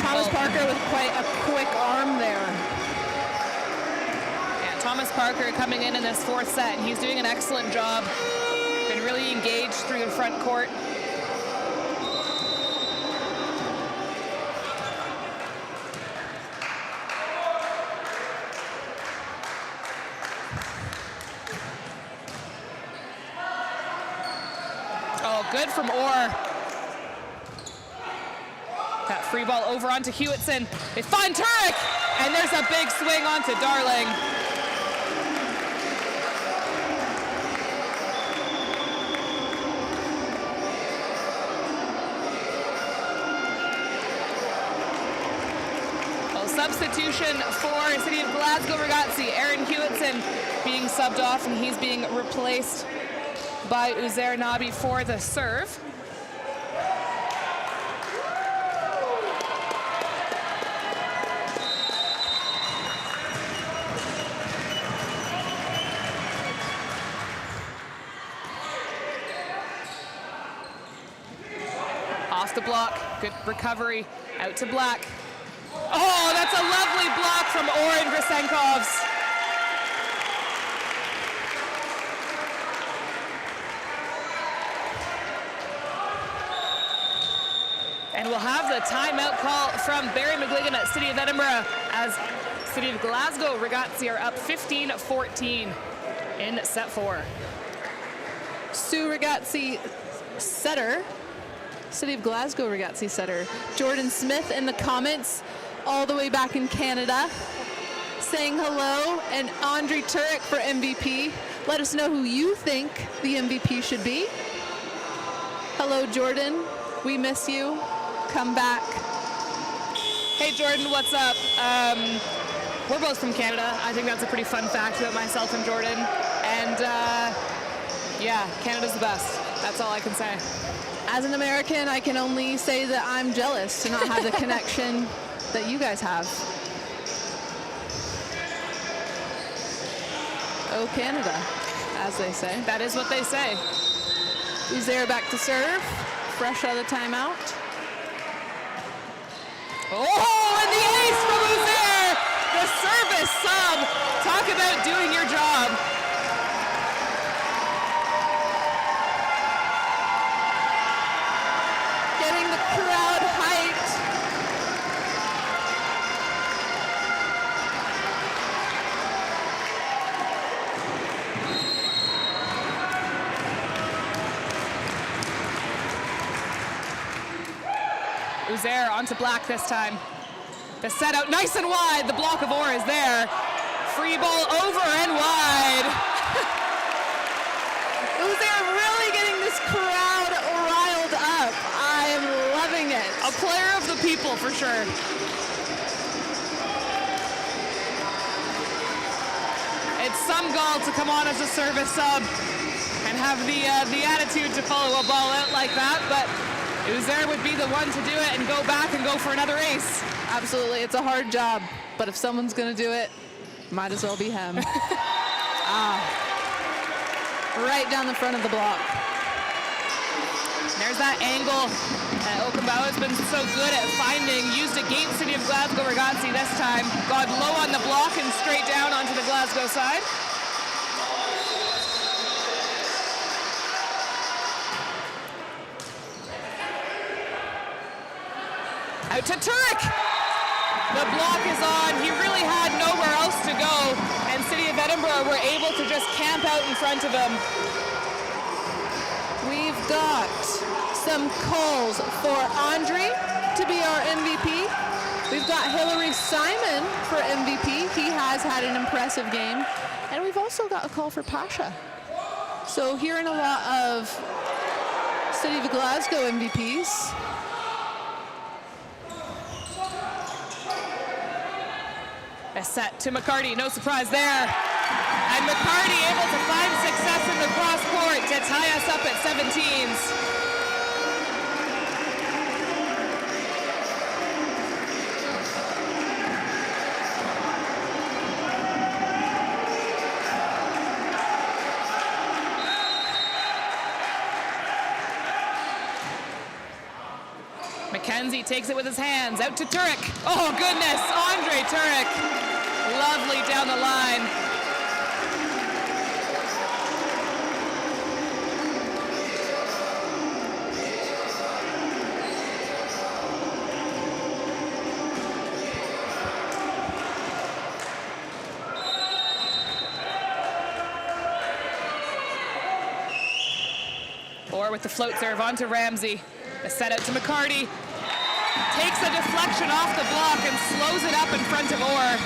Thomas Parker with quite a quick arm there. Yeah, Thomas Parker coming in this fourth set, and he's doing an excellent job. Been really engaged through the front court. Oh, good from Orr. That free ball over onto Hewitson. They find Turek, and there's a big swing onto Darling. substitution for City of Glasgow Ragazzi. Aaron Hewitson being subbed off, and he's being replaced by Uzair Nabi for the serve. Off the block, good recovery, out to Black. Oh, that's a lovely block from Oren Grisenkovs. And we'll have the timeout call from Barry McGuigan at City of Edinburgh as City of Glasgow Ragazzi are up 15-14 in set 4. Sue Ragazzi setter, City of Glasgow Ragazzi setter, Jordan Smith in the comments all the way back in Canada saying hello, and Andre Turek for MVP. Let us know who you think the MVP should be. Hello, Jordan. We miss you. Come back. Hey, Jordan, what's up? We're both from Canada. I think that's a pretty fun fact about myself and Jordan. And yeah, Canada's the best. That's all I can say. As an American, I can only say that I'm jealous to not have the connection that you guys have. Oh, Canada, as they say. That is what they say. Uzair back to serve, fresh out of the timeout. Oh, and the ace from Uzair! The service sub. Talk about doing your job. Getting the crowd hyped. Uzair onto Black this time. The set out nice and wide. The block of Orr is there. Free ball over and wide. Uzair really getting this crowd riled up. I am loving it. A player of the people for sure. It's some gall to come on as a service sub and have the attitude to follow a ball out like that, but Uzair would be the one to do it and go back and go for another ace. Absolutely, it's a hard job, but if someone's gonna do it, might as well be him. Right down the front of the block. There's that angle that Okumbawa has been so good at finding. Used against City of Glasgow Ragazzi this time. Got low on the block and straight down onto the Glasgow side. Out to Turek. The block is on. He really had nowhere else to go, and City of Edinburgh were able to just camp out in front of him. We've got some calls for Andre to be our MVP. We've got Hillary Simon for MVP. He has had an impressive game. And we've also got a call for Pasha. So hearing a lot of City of Glasgow MVPs. A set to McCarty, no surprise there. And McCarty able to find success in the cross court to tie us up at 17s. McKenzie takes it with his hands, out to Turek. Oh goodness, Andre Turek. Lovely down the line. Or with the float serve onto Ramsey. The set out to McCarty. Takes a deflection off the block and slows it up in front of Orr.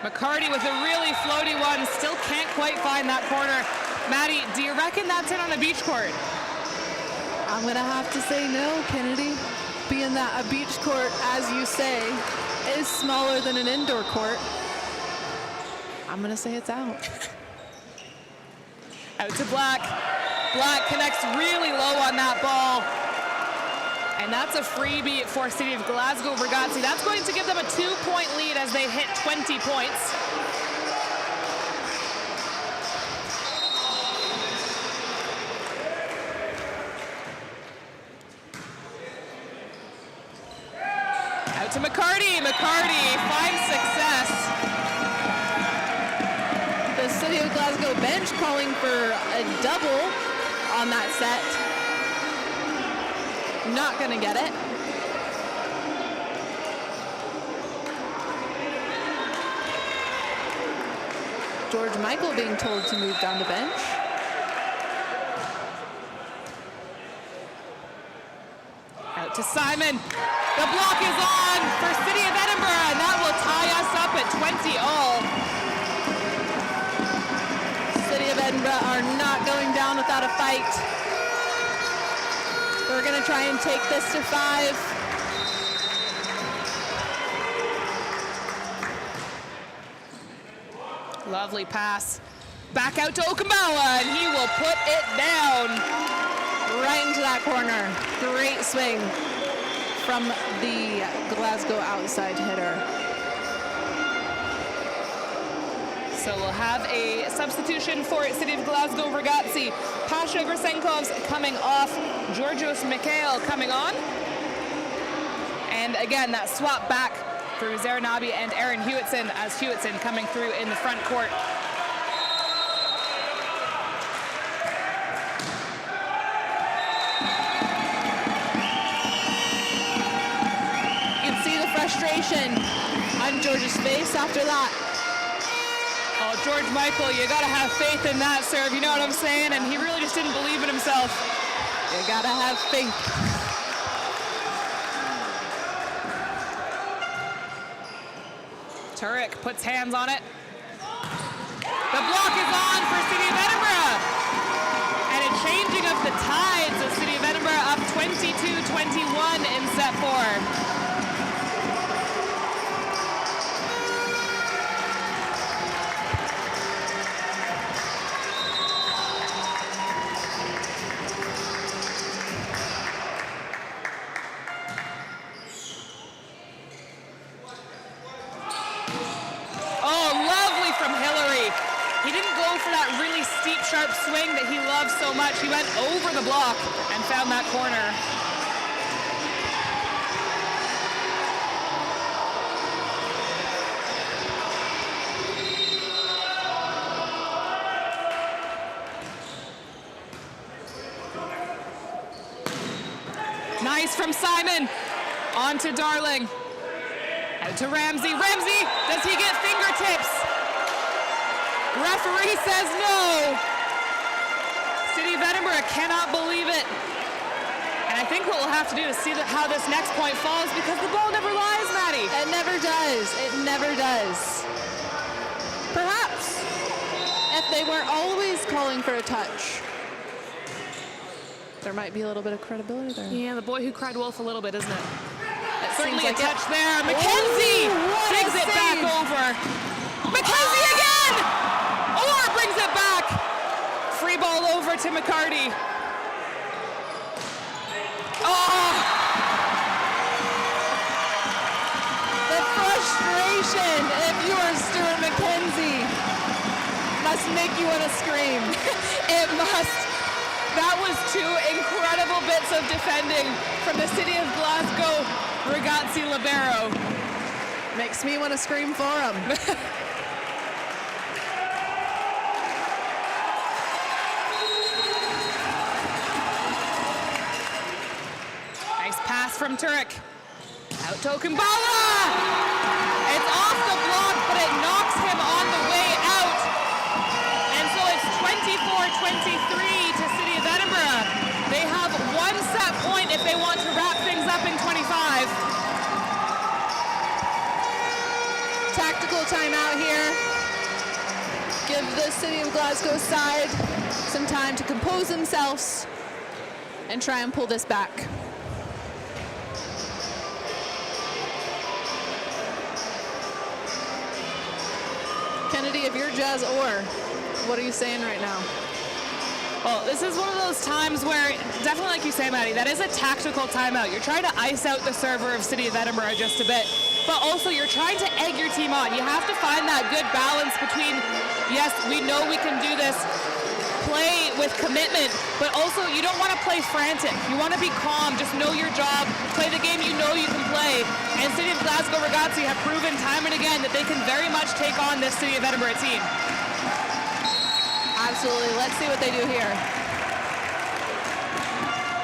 McCarty with a really floaty one, still can't quite find that corner. Maddie, do you reckon that's it on a beach court? I'm gonna have to say no, Kennedy. Being that a beach court, as you say, is smaller than an indoor court, I'm gonna say it's out. Out to Black. Black connects really low on that ball. And that's a freebie for City of Glasgow Ragazzi. That's going to give them a 2-point lead as they hit 20 points. Out to McCarty. McCarty finds success. The City of Glasgow bench calling for a double on that set. Not gonna get it. George Michael being told to move down the bench. Out to Simon. The block is on for City of Edinburgh, and that will tie us up at 20-all. City of Edinburgh are not going down without a fight. We're gonna try and take this to 5. Lovely pass. Back out to Okamala, and he will put it down. Right into that corner. Great swing from the Glasgow outside hitter. So we'll have a substitution for City of Glasgow Ragazzi. Pasha Grisenkov's coming off, Georgios Mikhail coming on. And again, that swap back through Zaranabi and Aaron Hewitson as Hewitson coming through in the front court. You can see the frustration on George's face after that. Oh, George Michael, you gotta have faith in that serve, you know what I'm saying? And he really just didn't believe in himself. You gotta have faith. Turek puts hands on it. The block is on for City of Edinburgh. And a changing of the tides of City of Edinburgh up 22-21 in set 4. Sharp swing that he loves so much. He went over the block and found that corner. Nice from Simon. On to Darling. Out to Ramsey. Ramsey, does he get fingertips? Referee says no. City of Edinburgh cannot believe it. And I think what we'll have to do is see how this next point falls because the ball never lies, Maddie. It never does. It never does. Perhaps if they weren't always calling for a touch, there might be a little bit of credibility there. Yeah, the boy who cried wolf a little bit, isn't it? It Certainly seems a like touch there. McKenzie digs it back over. McKenzie again! Or brings it back. Free ball over to McCarty. Oh! The frustration, if you are Stuart McKenzie, must make you want to scream. It must. That was 2 incredible bits of defending from the City of Glasgow Ragazzi libero. Makes me want to scream for him. Pass from Turek. Out to Okumbala! It's off the block, but it knocks him on the way out. And so it's 24-23 to City of Edinburgh. They have 1 set point if they want to wrap things up in 25. Tactical tactical timeout here. Give the City of Glasgow side some time to compose themselves and try and pull this back. Kennedy, if you're Jazz Orr, what are you saying right now? Well, this is one of those times where, definitely like you say, Maddie, that is a tactical timeout. You're trying to ice out the server of City of Edinburgh just a bit, but also you're trying to egg your team on. You have to find that good balance between, yes, we know we can do this, play with commitment, but also you don't want to play frantic. You want to be calm, just know your job, play the game you know you can play. And City of Glasgow Ragazzi have proven time and again that they can very much take on this City of Edinburgh team. Absolutely. Let's see what they do here.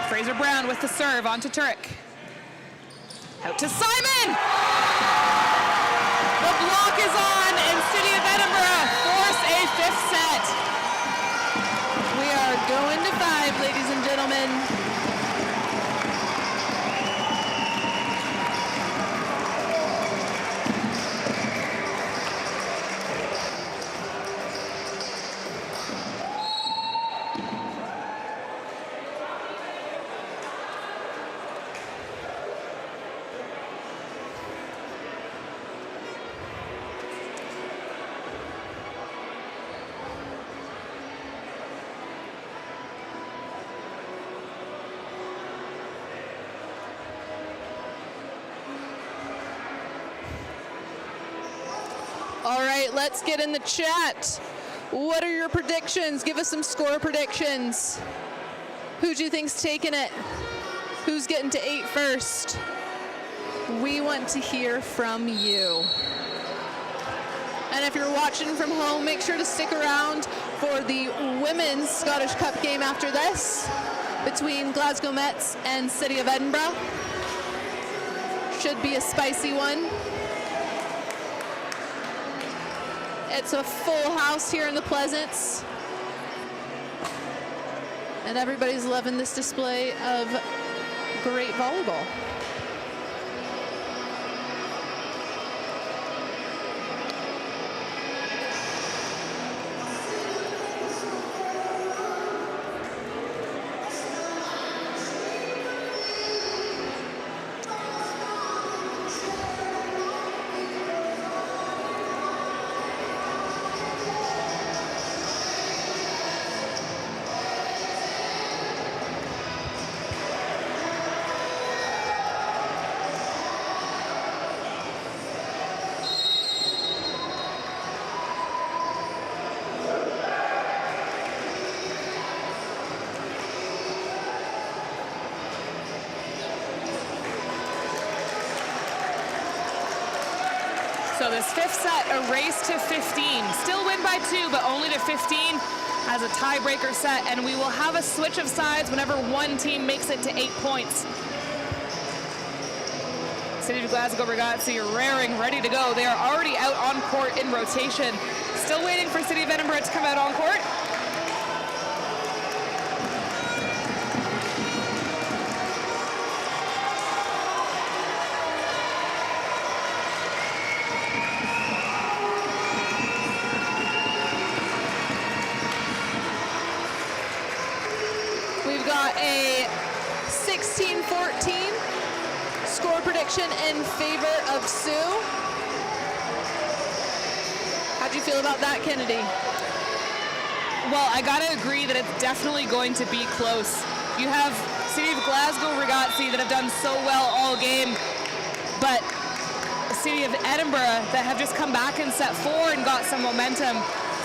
Fraser Brown with the serve onto Turek. Out to Simon! The block is on, and City of Edinburgh force a fifth set. We are going to 5, ladies and gentlemen. All right, let's get in the chat. What are your predictions? Give us some score predictions. Who do you think's taking it? Who's getting to 8 first? We want to hear from you. And if you're watching from home, make sure to stick around for the Women's Scottish Cup game after this between Glasgow Mets and City of Edinburgh. Should be a spicy one. It's a full house here in the Pleasance. And everybody's loving this display of great volleyball. So this fifth set, a race to 15. Still win by 2, but only to 15 as a tiebreaker set, and we will have a switch of sides whenever one team makes it to 8 points. City of Glasgow Ragazzi raring, ready to go. They are already out on court in rotation. Still waiting for City of Edinburgh to come out on court. We've got a 16-14 score prediction in favor of Sioux. How'd you feel about that, Kennedy? Well, I gotta agree that it's definitely going to be close. You have City of Glasgow Ragazzi that have done so well all game, but City of Edinburgh that have just come back in set 4 and got some momentum.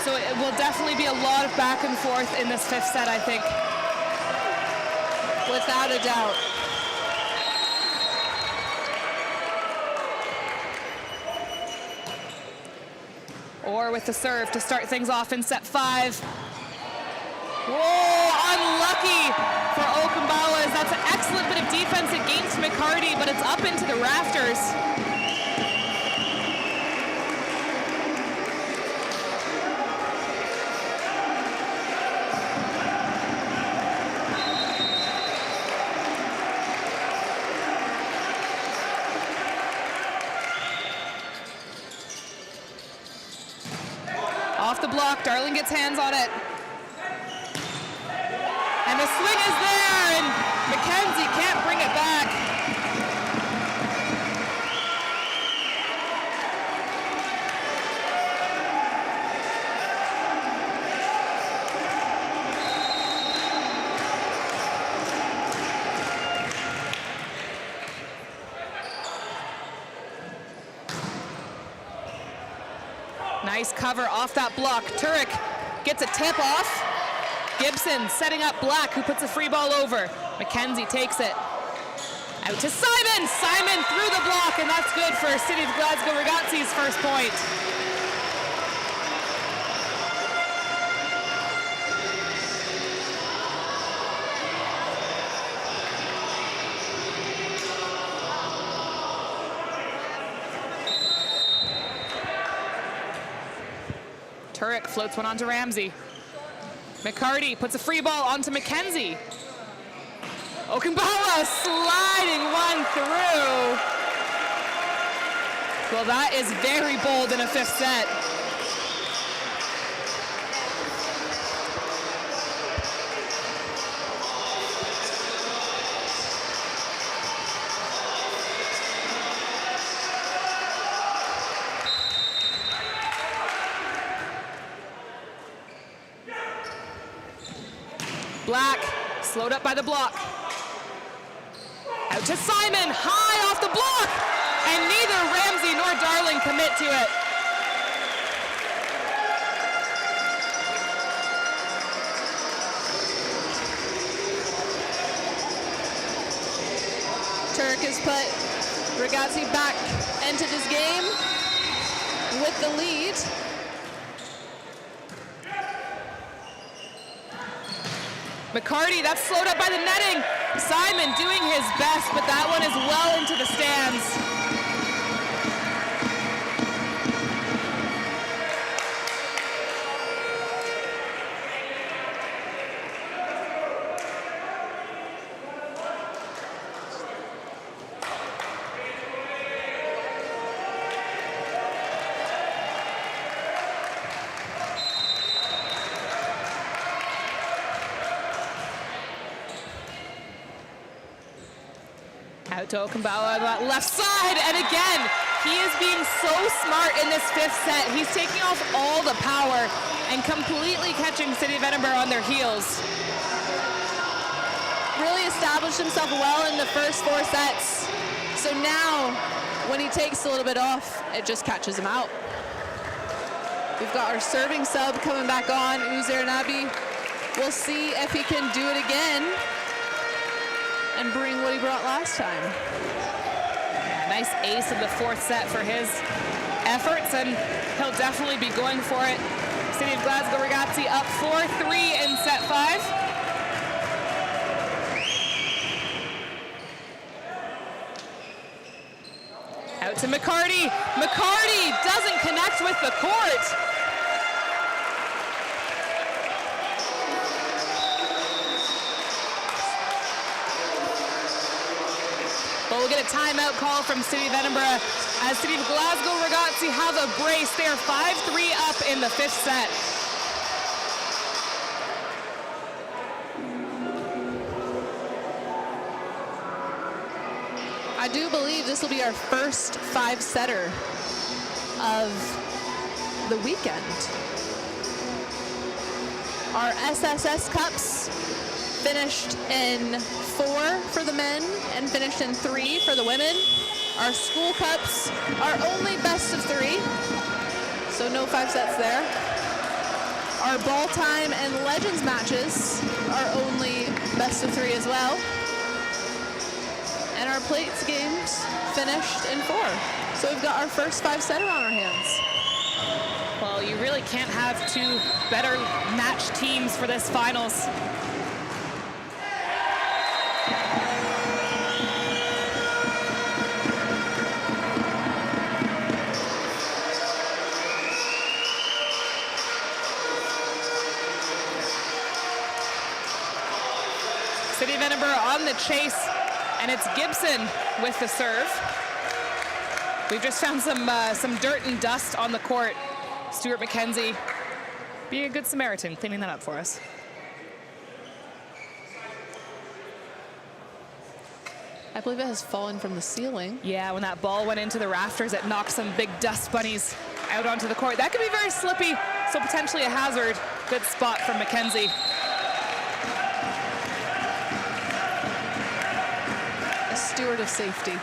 So it will definitely be a lot of back and forth in this fifth set, I think. Without a doubt. Or with the serve to start things off in set 5. Whoa, unlucky for Okumbawas. That's an excellent bit of defense against McCarty, but it's up into the rafters. block. Darling gets hands on it. And the swing is there, and Mackenzie can't bring it back. Nice cover off that block. Turek gets a tip off. Gibson setting up Black, who puts a free ball over. Mackenzie takes it. Out to Simon. Simon through the block, and that's good for City of Glasgow Ragazzi's first point. Turek floats one onto Ramsey. McCarty puts a free ball onto Mackenzie. Okumbawa sliding one through. Well, that is very bold in a fifth set. Black, slowed up by the block. Out to Simon, high off the block, and neither Ramsey nor Darling commit to it. Turek has put Ragazzi back into this game with the lead. McCarty, that's slowed up by the netting. Simon doing his best, but that one is well into the stands. Out to Okumbawa on that left side, and again, he is being so smart in this fifth set. He's taking off all the power and completely catching City of Edinburgh on their heels. Really established himself well in the first four sets. So now, when he takes a little bit off, it just catches him out. We've got our serving sub coming back on, Uzair Nabi. We'll see if he can do it again and bring what he brought last time. Nice ace in the fourth set for his efforts, and he'll definitely be going for it. City of Glasgow Ragazzi up 4-3 in set 5. Out to McCarty. McCarty doesn't connect with the court. But we'll get a timeout call from City of Edinburgh as City of Glasgow Ragazzi have a brace. They are 5-3 up in the fifth set. I do believe this will be our first five-setter of the weekend. Our SSS Cups finished in 4 for the men and finished in 3 for the women. Our school cups are only best of 3, so no 5 sets there. Our ball time and legends matches are only best of 3 as well. And our plates games finished in 4. So we've got our first 5-setter on our hands. Well, you really can't have two better matched teams for this finals. City of Edinburgh on the chase, and it's Gibson with the serve. We've just found some dirt and dust on the court. Stuart McKenzie Being a good Samaritan, cleaning that up for us. I believe it has fallen from the ceiling. Yeah, when that ball went into the rafters, it knocked some big dust bunnies out onto the court. That could be very slippy, so potentially a hazard. Good spot from Mackenzie. A steward of safety.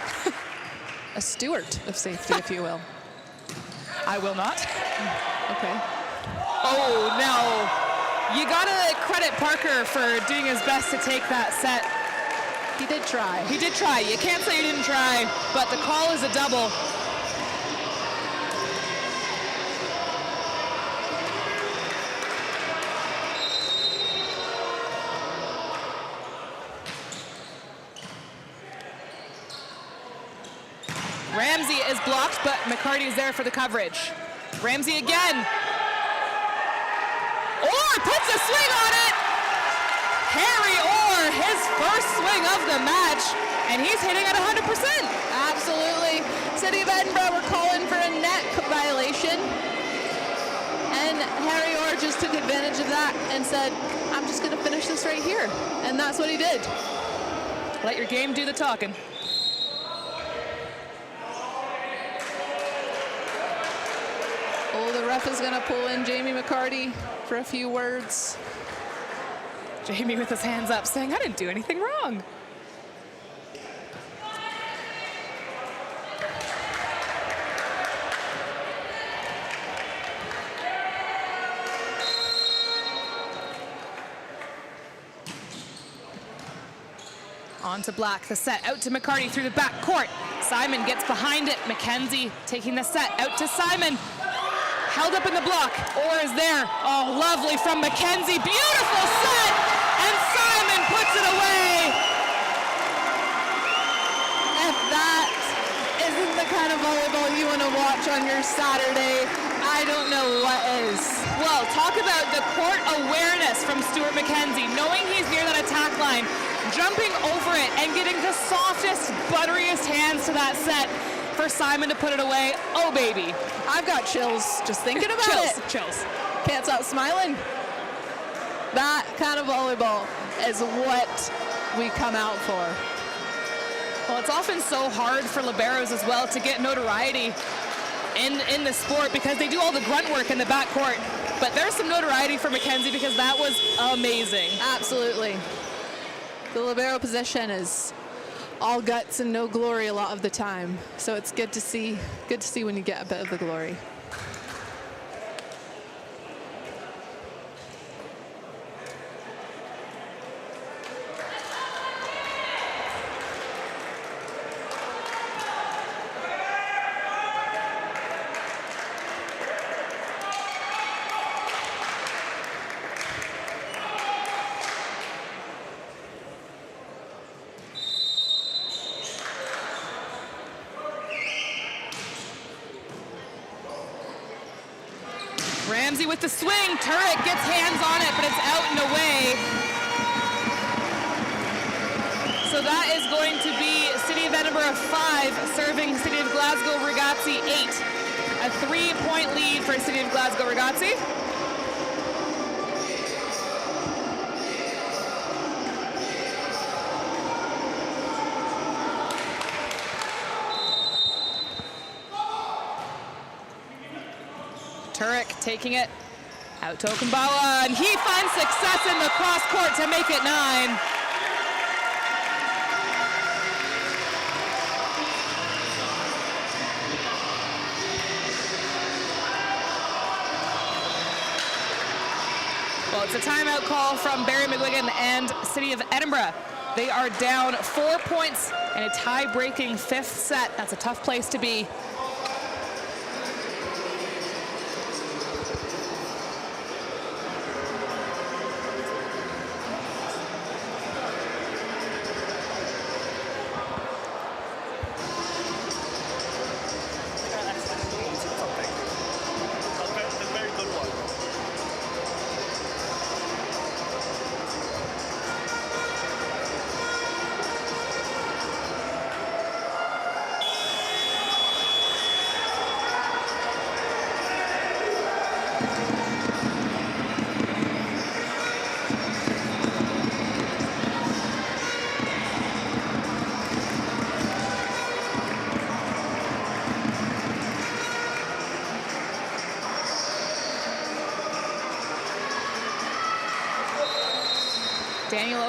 A steward of safety, if you will. I will not. Okay. Oh, no. You gotta credit Parker for doing his best to take that set. He did try. He did try. You can't say he didn't try, but the call is a double. Ramsey is blocked, but McCarty's there for the coverage. Ramsey again. Orr puts a swing on it. Harry Orr, his first swing of the match, and he's hitting at 100%. Absolutely. City of Edinburgh were calling for a net violation, and Harry Orr just took advantage of that and said, I'm just going to finish this right here, and that's what he did. Let your game do the talking. Oh, the ref is going to pull in Jamie McCarty for a few words. Jamie with his hands up saying, I didn't do anything wrong. On to Black, the set out to McCarty through the back court. Simon gets behind it. Mackenzie taking the set out to Simon. Held up in the block. Orr is there. Oh, lovely from Mackenzie. Beautiful set. And Simon puts it away. If that isn't the kind of volleyball you want to watch on your Saturday, I don't know what is. Well, talk about the court awareness from Stuart Mackenzie, knowing he's near that attack line, jumping over it and getting the softest, butteriest hands to that set for Simon to put it away. Oh, baby. I've got chills just thinking about Chills, it. chills. Can't stop smiling. That kind of volleyball is what we come out for. Well, it's often so hard for liberos as well to get notoriety in the sport because they do all the grunt work in the backcourt. But there's some notoriety for Mackenzie because that was amazing. Absolutely. The libero position is all guts and no glory a lot of the time. So it's good to see when you get a bit of the glory. Ramsey with the swing. Turek gets hands on it, but it's out and away. So that is going to be City of Edinburgh 5 serving City of Glasgow Ragazzi 8. A 3-point lead for City of Glasgow Ragazzi. Turek taking it out to Okumbawa, and he finds success in the cross court to make it 9. Well, it's a timeout call from Barry McGuigan and City of Edinburgh. They are down 4 points in a tie-breaking 5th set. That's a tough place to be.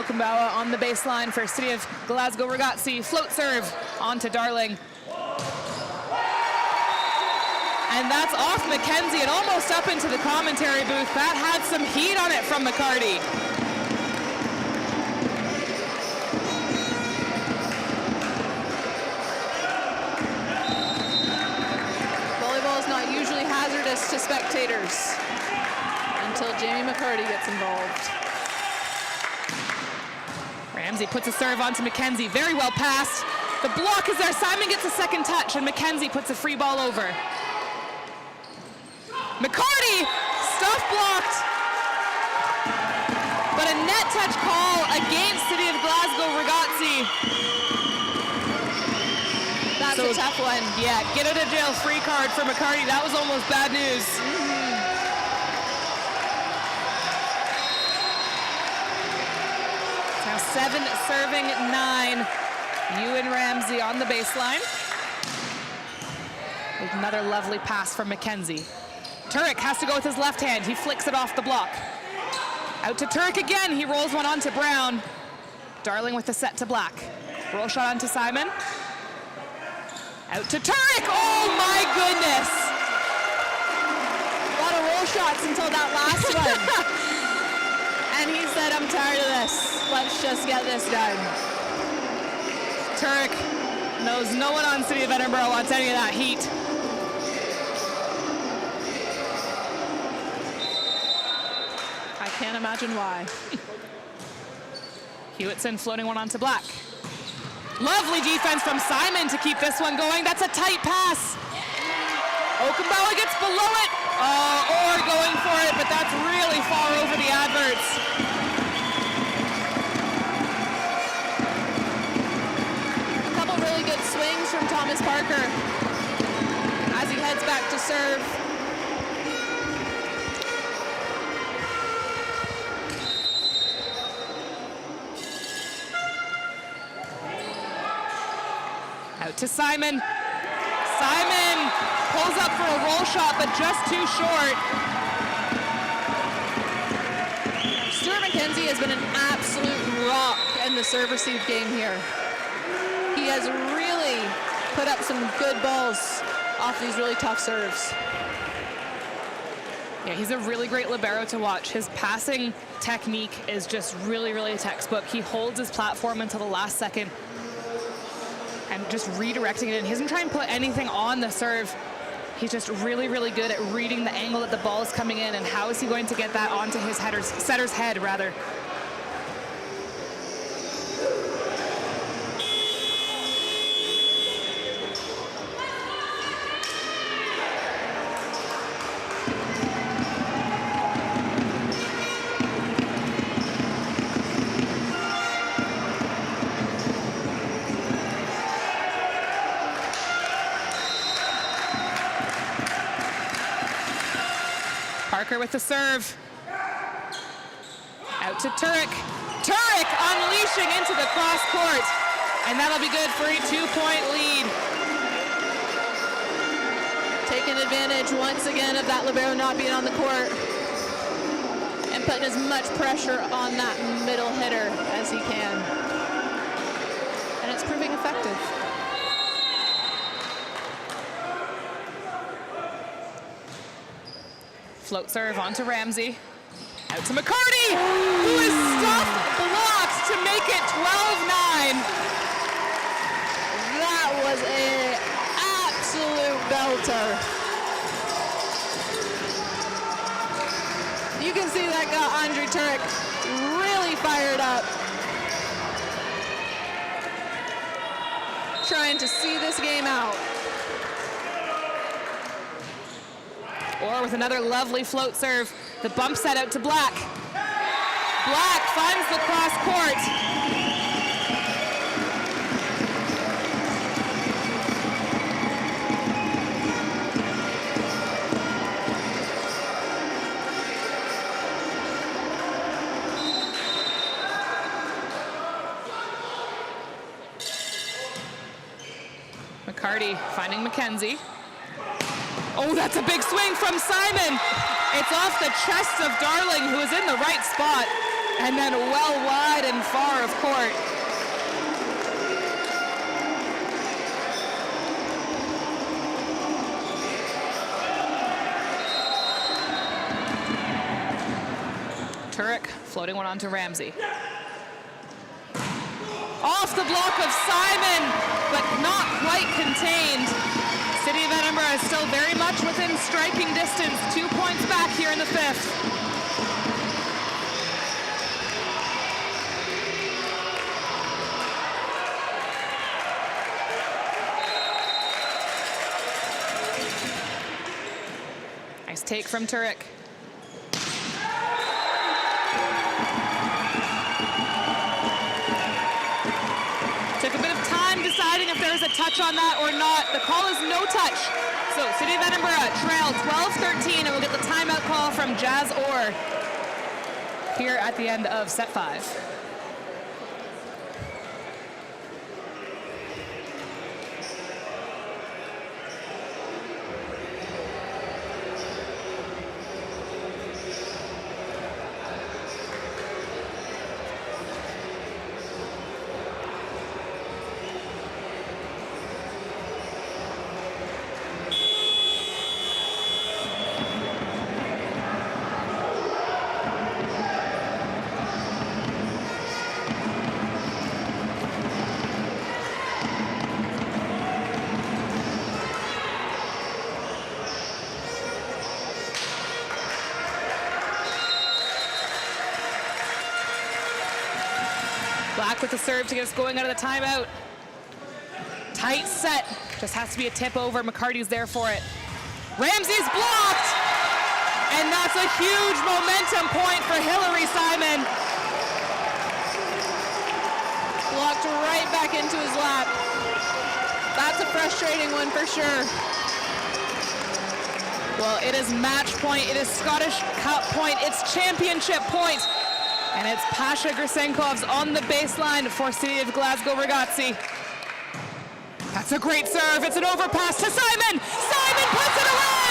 Okumbawa on the baseline for City of Glasgow Ragazzi. Float serve onto Darling. And that's off McKenzie and almost up into the commentary booth. That had some heat on it from McCarty. Volleyball is not usually hazardous to spectators until Jamie McCarty gets involved. Ramsey puts a serve onto McKenzie. Very well passed. The block is there. Simon gets a second touch, and McKenzie puts a free ball over. McCarty, stuff blocked. But a net touch call against City of Glasgow Ragazzi. That's a tough one. Yeah, get out of jail free card for McCarty. That was almost bad news. Now 7 serving 9. Ewan Ramsey on the baseline. With another lovely pass from McKenzie. Turek has to go with his left hand. He flicks it off the block. Out to Turek again. He rolls one onto Brown. Darling with the set to Black. Roll shot onto Simon. Out to Turek. Oh my goodness. A lot of roll shots until that last one. And he said, I'm tired of this. Let's just get this done. Turek knows no one on City of Edinburgh wants any of that heat. I can't imagine why. Hewitson floating one onto Black. Lovely defense from Simon to keep this one going. That's a tight pass. Okumbawa gets below it. Or going for it, but that's really far over the adverts. Really good swings from Thomas Parker as he heads back to serve. Out to Simon. Simon pulls up for a roll shot, but just too short. Stuart McKenzie has been an absolute rock in the serve-receive game here. He has really put up some good balls off these really tough serves. Yeah, he's a really great libero to watch. His passing technique is just really, really textbook. He holds his platform until the last second and just redirecting it in. He doesn't try and put anything on the serve. He's just really, really good at reading the angle that the ball is coming in and how is he going to get that onto his setter's head, rather. Parker with the serve. Out to Turek. Turek unleashing into the cross court. And that'll be good for a 2-point lead. Taking advantage once again of that libero not being on the court and putting as much pressure on that middle hitter as he can. And it's proving effective. Float serve onto Ramsey. Out to McCarty, who is stuffed blocked to make it 12-9. That was an absolute belter. You can see that got Andre Turek really fired up. Trying to see this game out. Or with another lovely float serve, the bump set out to Black. Black finds the cross court. McCarty finding McKenzie. Oh, that's a big swing from Simon. It's off the chest of Darling, who is in the right spot. and then well wide and far of court. Turek floating one onto Ramsey. Off the block of Simon, but not quite contained. City of Edinburgh is still very much within striking distance. 2 points back here in the fifth. Nice take from Turek. Took a bit of time deciding if there was a touch on that or not. The call is no touch. So City of Edinburgh trail 12-13, and we'll get the timeout call from Jazz Orr here at the end of set 5. Black with the serve to get us going out of the timeout. Tight set, just has to be a tip over. McCarty's there for it. Ramsey's blocked, and that's a huge momentum point for Hillary Simon. Blocked right back into his lap. That's a frustrating one for sure. Well, it is match point, it is Scottish Cup point, it's championship point. And it's Pasha Gersenkov's on the baseline for City of Glasgow Ragazzi. That's a great serve. It's an overpass to Simon. Simon puts it away.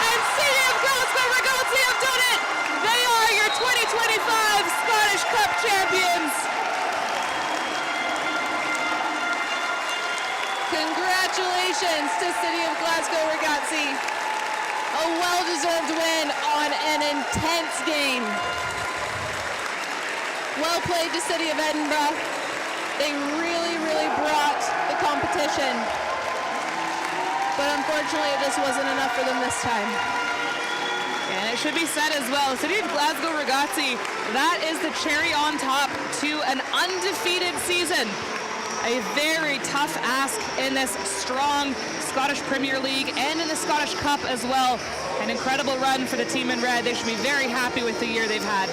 And City of Glasgow Ragazzi have done it. They are your 2025 Scottish Cup champions. Congratulations to City of Glasgow Ragazzi. A well-deserved win on an intense game. Well played to City of Edinburgh. They really, really brought the competition. But unfortunately, this wasn't enough for them this time. And it should be said as well, City of Glasgow Ragazzi, that is the cherry on top to an undefeated season. A very tough ask in this strong Scottish Premier League and in the Scottish Cup as well. An incredible run for the team in red. They should be very happy with the year they've had.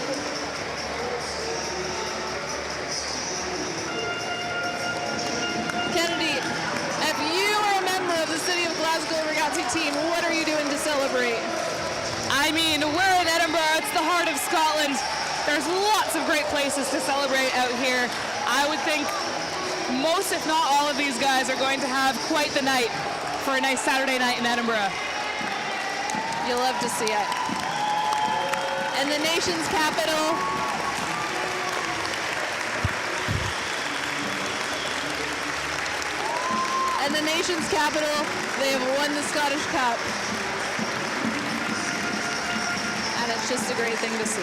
Kennedy, if you are a member of the City of Glasgow Ragazzi team, what are you doing to celebrate? I mean, we're in Edinburgh, it's the heart of Scotland. There's lots of great places to celebrate out here. I would think most, if not all of these guys are going to have quite the night for a nice Saturday night in Edinburgh. You'll love to see it. And the nation's capital, they have won the Scottish Cup. And it's just a great thing to see.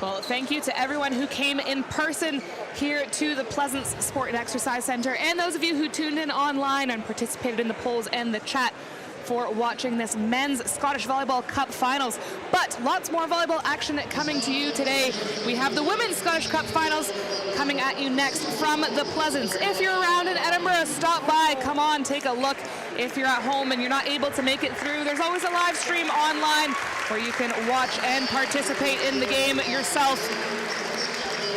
Well, thank you to everyone who came in person here to the Pleasance Sport and Exercise Center, and those of you who tuned in online and participated in the polls and the chat for watching this Men's Scottish Volleyball Cup Finals. But lots more volleyball action coming to you today. We have the Women's Scottish Cup Finals coming at you next from the Pleasance. If you're around in Edinburgh, stop by, come on, take a look. If you're at home and you're not able to make it through, there's always a live stream online where you can watch and participate in the game yourself.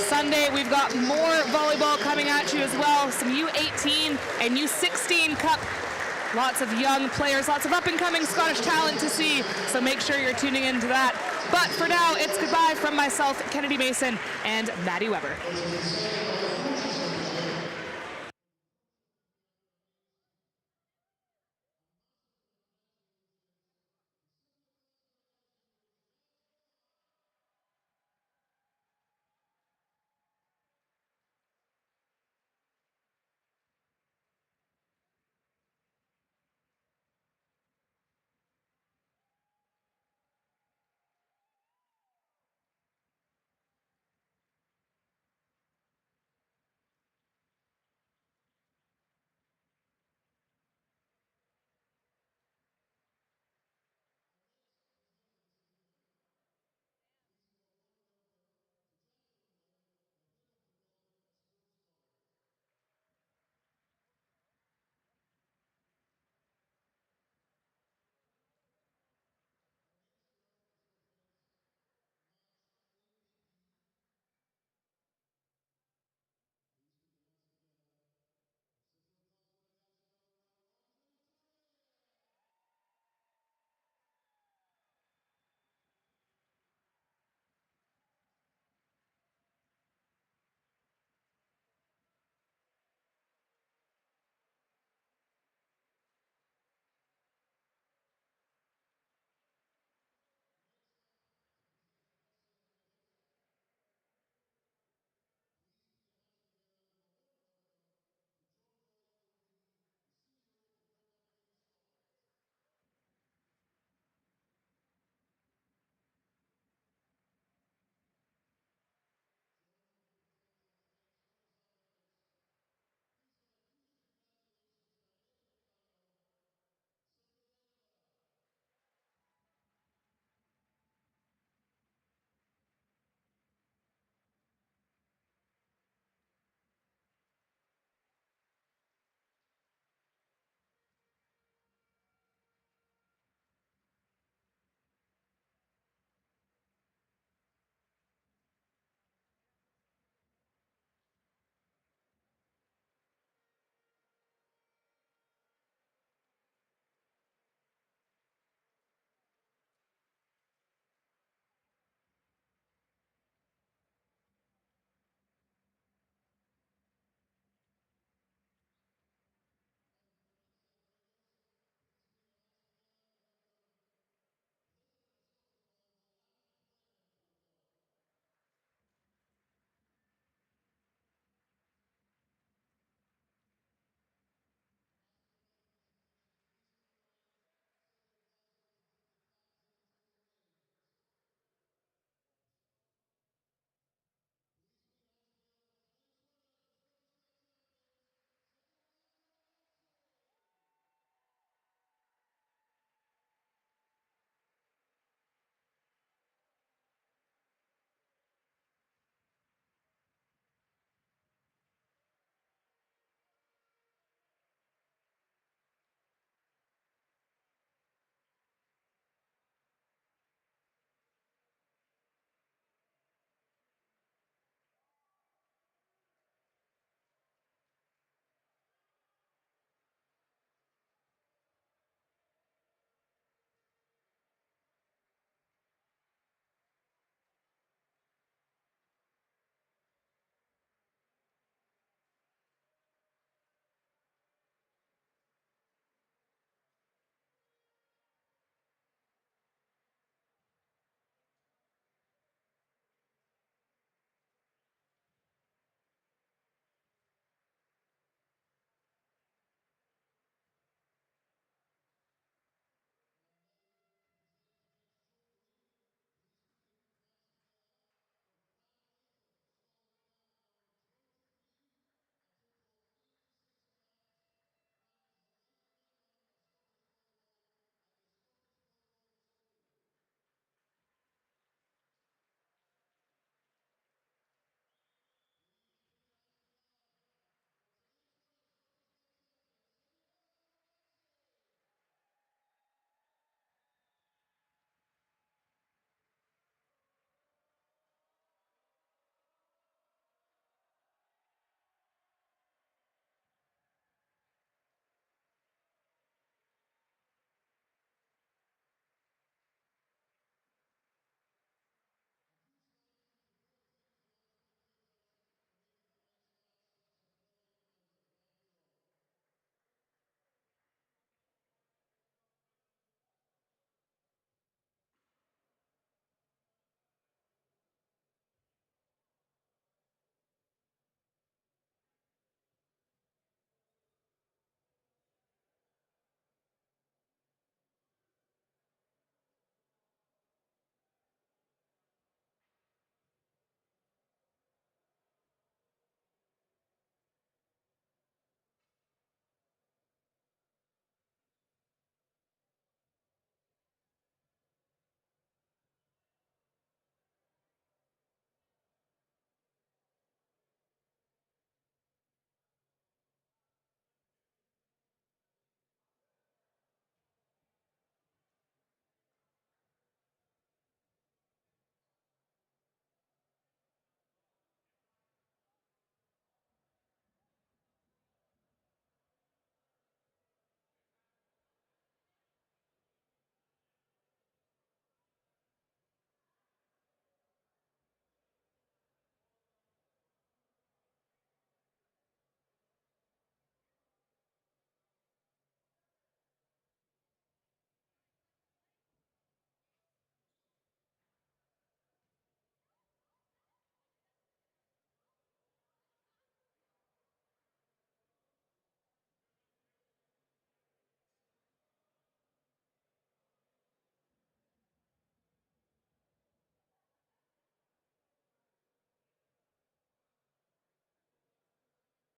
Sunday, we've got more volleyball coming at you as well. Some U18 and U16 Cup Lots of young players, lots of up-and-coming Scottish talent to see, so make sure you're tuning into that. But for now, it's goodbye from myself, Kennedy Mason, and Maddie Weber.